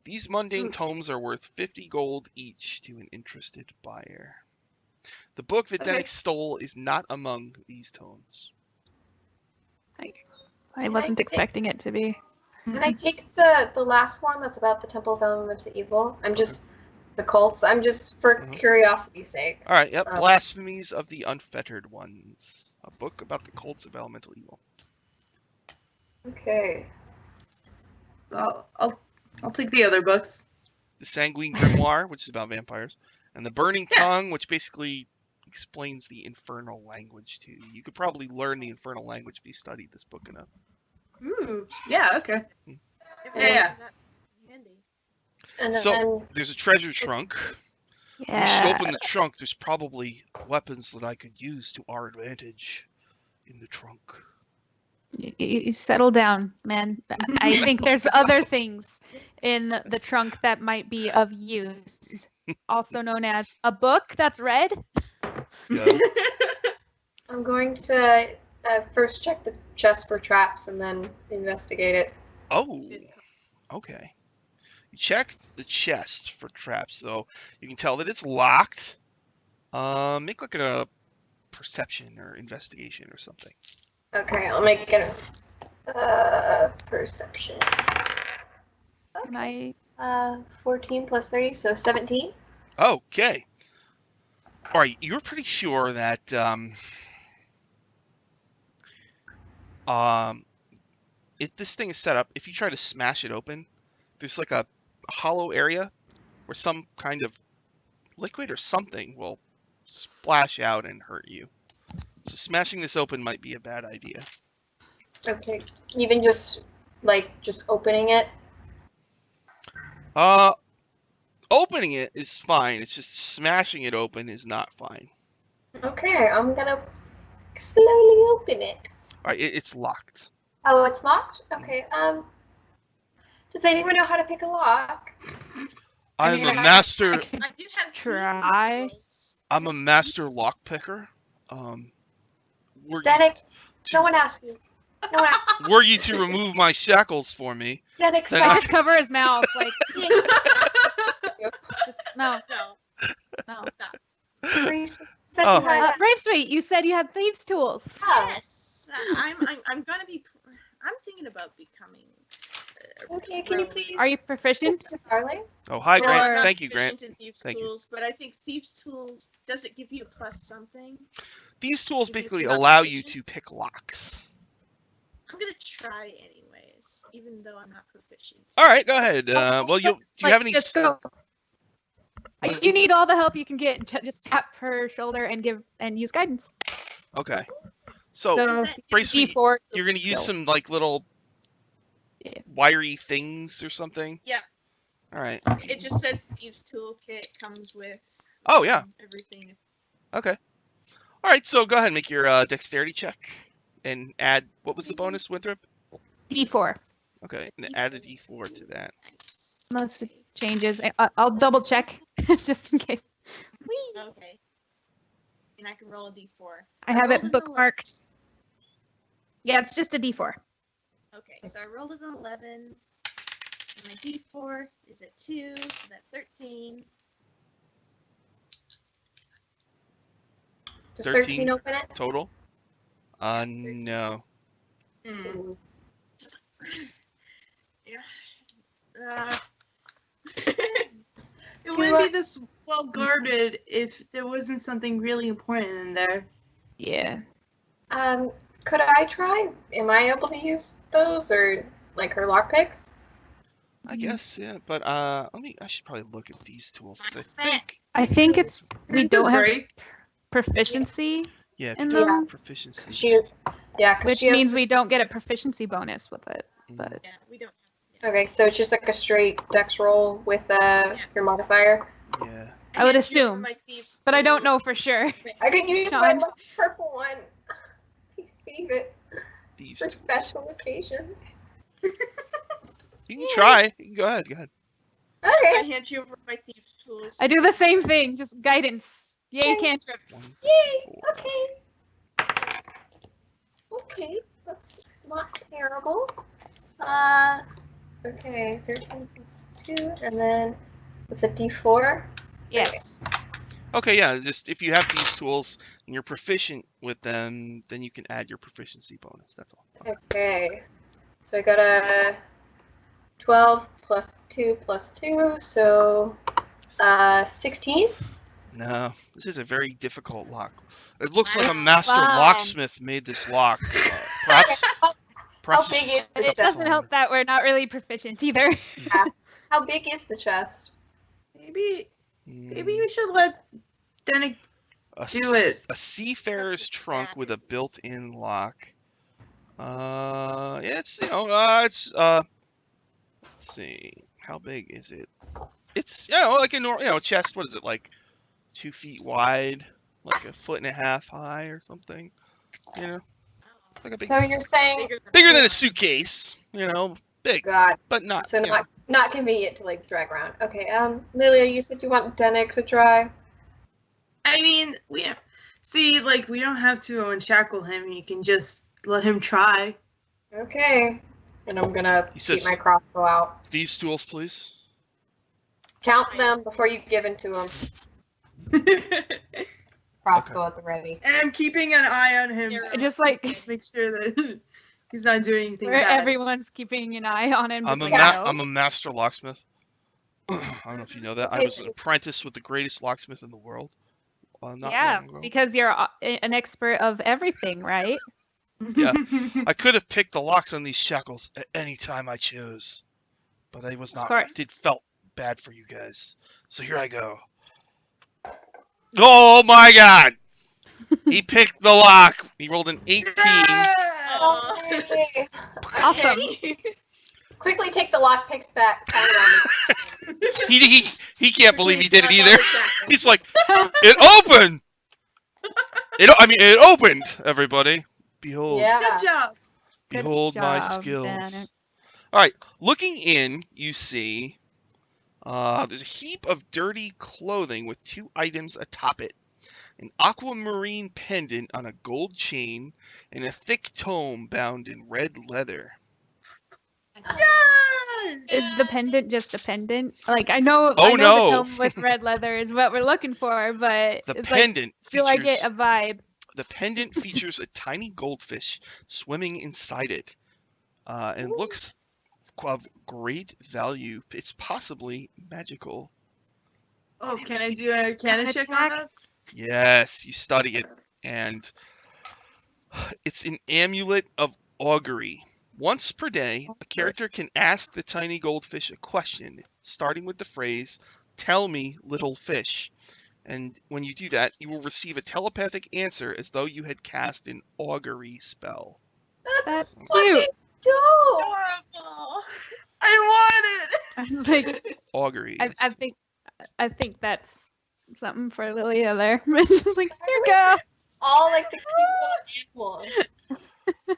These mundane tomes are worth 50 gold each to an interested buyer. The book that Okay. Danik stole is not among these tomes. I wasn't expecting it to be. Can I take the last one that's about the Temple of Elemental Evil? I'm just the cults. I'm just for Mhm. curiosity's sake. All right, yep. Oh. Blasphemies of the Unfettered Ones, a book about the cults of elemental evil. Okay. I'll take the other books. The Sanguine Grimoire, which is about vampires, and the Burning Tongue, which basically explains the infernal language to you. You could probably learn the infernal language if you studied this book enough. Ooh. Yeah. Okay. If Yeah. that's handy. And So- then There's a treasure trunk. We should Yeah. open the trunk. There's probably weapons that I could use to our advantage in the trunk. You settle down, man. I think there's other things in the trunk that might be of use, also known as a book that's red. Yeah. I'm going to first check the chest for traps and then investigate it. Oh, okay. You check the chest for traps, so you can tell that it's locked. Make like a perception or investigation or something. Okay, I'll make it a perception. Can I? 14 plus 3, so 17. Okay. All right, you're pretty sure that if this thing is set up, if you try to smash it open, there's like a hollow area where some kind of liquid or something will splash out and hurt you. So smashing this open might be a bad idea. Okay, even just opening it. Opening it is fine. It's just smashing it open is not fine. Okay, I'm gonna slowly open it. All right, it's locked. Oh, it's locked? Okay, does anyone know how to pick a lock? I'm mean, a master. I can I do have try. I'm a master lock picker. Were Danik, no one asked you. No one asked you, were you to remove my shackles for me? you. Danik, Then I stop. just cover his mouth, like just, no. No. No, stop. Grace said Oh. you had Bravesweet, you said you had thieves' tools. Oh, Yes, I'm gonna be. I'm thinking about becoming. okay, can you please Are you proficient? darling? Oh, hi, No, Grant. I'm not Thank you, Grant. proficient in thieves' Thank you. tools, but I think thieves' tools does it give you a plus something? These tools If you're basically not allow you proficient? to pick locks. I'm gonna try anyways, even though I'm not proficient. All right, go ahead. Well, do you have any? Just go. You need all the help you can get. Just tap her shoulder and use guidance. Okay. So, So Bravesweet, D4. you're gonna use skill. some like little Yeah. wiry things or something. Yeah. All right. It just says thieves' toolkit comes with. Oh, yeah. Everything. Okay. All right. So go ahead and make your dexterity check and add. What was the bonus, Winthrop? D4. Okay, and add a d4 to that. Nice. Most changes. I'll double check just in case. Whee! Okay. And I can roll a d4. I have it rolled an 11. bookmarked. Yeah, it's just a D4. Okay, so I rolled an 11. And my d4 is at 2, so that's 13. Does 13 13 open it? Total? No. Hmm. Yeah. It wouldn't be this well guarded if there wasn't something really important in there. Yeah. Could I try? Am I able to use those or like her lockpicks? I guess, yeah. But I should probably look at these tools because I think it's we It's a don't have break. proficiency yeah, if in you do them, proficiency. She, yeah, because which she has, means we don't get a proficiency bonus with it. But Yeah, we don't. okay, so it's just like a straight dex roll with your modifier. Yeah. I would hand you over assume, my thieves' but I don't know tools. for sure. I can use my Sean. little purple one. Please save it These for tools. special occasions. You can try. You can go ahead. Go ahead. I Okay. hand you over my thieves' tools. I do the same thing, just guidance. Yay, cantrips. 1, Yay. 4. Okay. Okay. That's not terrible. Okay. 13 plus 2, and then it's a D4. Yes. Okay, yeah. Just if you have these tools and you're proficient with them, then you can add your proficiency bonus. That's all. Okay. So I got a 12 plus 2 plus 2, so 16. No, this is a very difficult lock. It looks like a master Wow. locksmith made this lock. Perhaps How big is It the doesn't chest? help that we're not really proficient either. How big is the chest? Maybe we should let Danik do it. A seafarer's trunk with a built-in lock. Yeah, it's let's see, how big is it? It's like a normal chest. What is it, like 2 feet wide, like a 1.5 feet high or something? Like a big, So you're saying bigger than a suitcase. Big, God, but not. so not convenient to like drag around. Okay, Lilia, you said you want Danik to try. I mean, we don't have to unshackle him. You can just let him try. Okay, and I'm gonna He keep says- my crossbow out. These stools, please. Count them before you give in to him. Crossbow at the ready. And I'm keeping an eye on him. You're- to Just like make sure that he's not doing anything where bad. everyone's keeping an eye on him. I'm just a like, no. I'm a master locksmith. I don't know if you know that. I was an apprentice with the greatest locksmith in the world. Not Yeah, long ago. because you're an expert of everything, right? Yeah. I could have picked the locks on these shackles at any time I chose, but I was not. course. It felt bad for you guys, so here I go. Oh my God! He picked the lock. He rolled an 18. Okay. Awesome. Quickly take the lockpicks back. Tie it on me. He can't believe he did it either. He's like, it opened. It opened. Everybody, behold. Yeah. Good job. Behold my job, skills. Janet. All right, looking in, you see there's a heap of dirty clothing with 2 items atop it. An aquamarine pendant on a gold chain and a thick tome bound in red leather. Is the pendant just a pendant? Like I know, Oh, I know no. the tome with red leather is what we're looking for, but The it's like, pendant do I features get a vibe? the pendant features a tiny goldfish swimming inside it, and looks of great value. It's possibly magical. Oh, can I do a canon check on that? Yes, you study it, and it's an amulet of augury. Once per day, a character can ask the tiny goldfish a question, starting with the phrase, "Tell me, little fish." And when you do that, you will receive a telepathic answer as though you had cast an augury spell. That's That's fucking cute. dope. Adorable. I want I was like, Augury. I think that's something for Lilia there. Just like, here you go. All like the cute little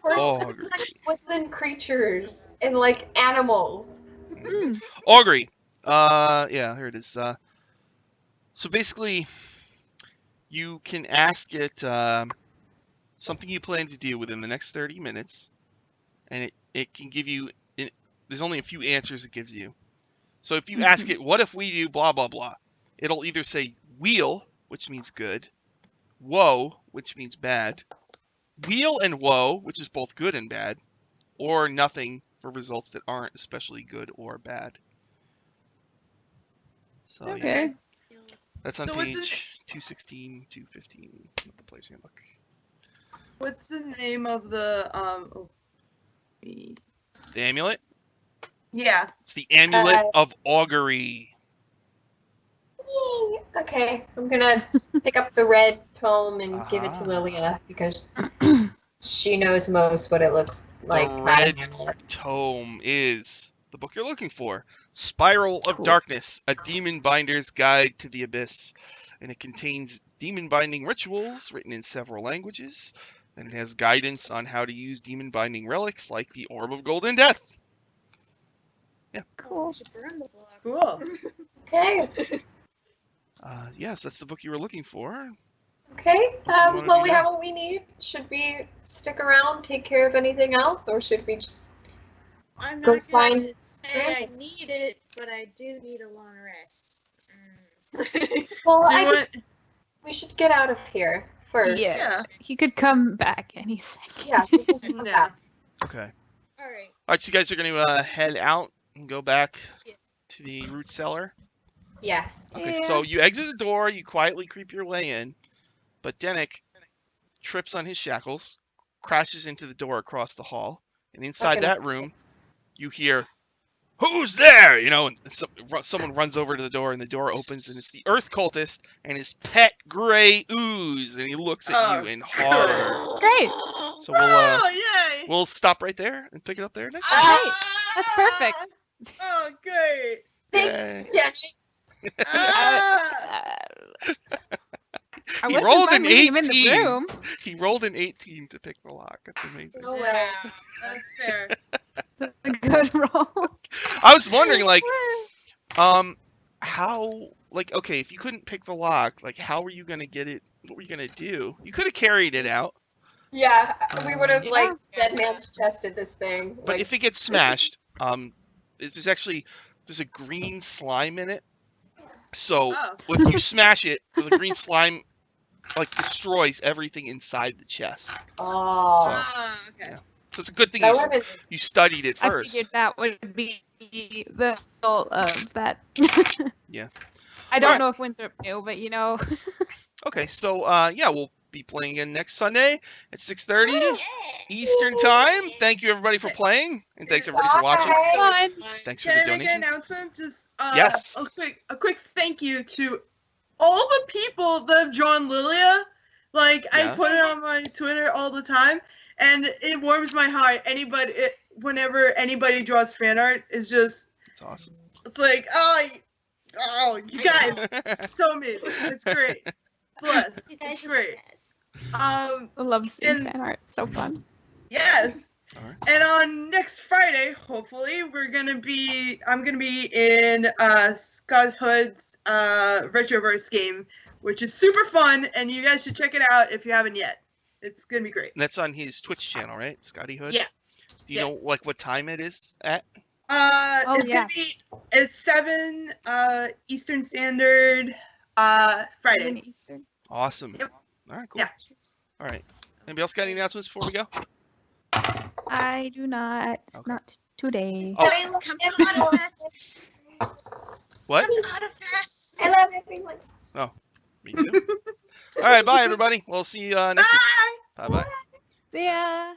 animals. Augury. Like woodland creatures and like animals. Mm. Augury. Yeah, here it is. So basically, you can ask it something you plan to do within the next 30 minutes, and it can give you. There's only a few answers it gives you. So if you ask it, "What if we do blah blah blah?" It'll either say "wheel," which means good, "woe," which means bad, "wheel" and "woe," which is both good and bad, or nothing for results that aren't especially good or bad. So yeah, Okay. that's on So what's page 216, 215 of the Player's Handbook. What's the name of the The amulet? Yeah. It's the Amulet of Augury. Yay. Okay, I'm gonna pick up the red tome and give it to Lilia because she knows most what it looks like. The red tome is the book you're looking for. Spiral of Darkness, a demon binder's guide to the abyss. And it contains demon binding rituals written in several languages. And it has guidance on how to use demon binding relics like the Orb of Golden Death. Yeah. Cool. Cool. Okay. Yes, that's the book you were looking for. Okay. wanna Well, do we now? have what we need. Should we stick around, take care of anything else, or should we just I'm Go not find- gonna say I need it, but I do need a long rest. Well, Do you want? we should get out of here first. Yeah. He could come back any second. Yeah. we can come No. back. Okay. Alright. Alright, so you guys are going to head out and go back Yeah. to the root cellar. Yes. Okay, Yeah. so you exit the door, you quietly creep your way in, but Dennick trips on his shackles, crashes into the door across the hall, and inside Okay. that room, you hear, "Who's there?" And someone runs over to the door, and the door opens, and it's the Earth Cultist and his pet gray ooze, and he looks at you in horror. Great. So Yay! we'll stop right there and pick it up there next time. Great. That's perfect. Oh, great. Thanks, Yay. Jenny. Ah! I He wouldn't rolled mind an leaving him in the 18. room. He rolled an 18 to pick the lock. That's amazing. No way. Yeah, that's fair. That's a good roll. I was wondering, how, okay, if you couldn't pick the lock, how were you gonna get it? What were you gonna do? You could have carried it out, Yeah, we would have Yeah. dead man's chested this thing. but if it gets smashed, there's a green slime in it. So Oh. if you smash it, the green slime destroys everything inside the chest. Oh, Ah, okay. Yeah. So it's a good thing that would have been. you studied it I first. figured that would be the result of that. Yeah. I don't Right. know if Winthrop knew, but Okay, so we'll be playing again next Sunday at 6:30 Eastern Time. Thank you everybody for playing, and thanks everybody for watching. Bye. fun. Thanks for Can the I make an donations. announcement? Just Yes. a quick thank you to all the people that have drawn Lilia. I Yeah. put it on my Twitter all the time, and it warms my heart. Whenever anybody draws fan art, it's awesome. it's like you guys, so amazing. It's great. Bless. You guys It's are great. the best. I love seeing And- fan art. So fun. Yes. All right. And on next Friday, hopefully, I'm gonna be in Scott Hood's Retroverse game, which is super fun, and you guys should check it out if you haven't yet. It's gonna be great. And that's on his Twitch channel, right? Scotty Hood? Yeah. Do you know what time it is at? It's 7 Eastern Standard Friday. Eastern. Awesome. Yep. All right, cool. Yeah. All right. Anybody else got any announcements before we go? I do not. Okay. Not today. Oh. Come to Autofest. What? Come to Autofest. I love everyone. Me too. All right, bye everybody. We'll see you next week. Bye. Bye bye. See ya.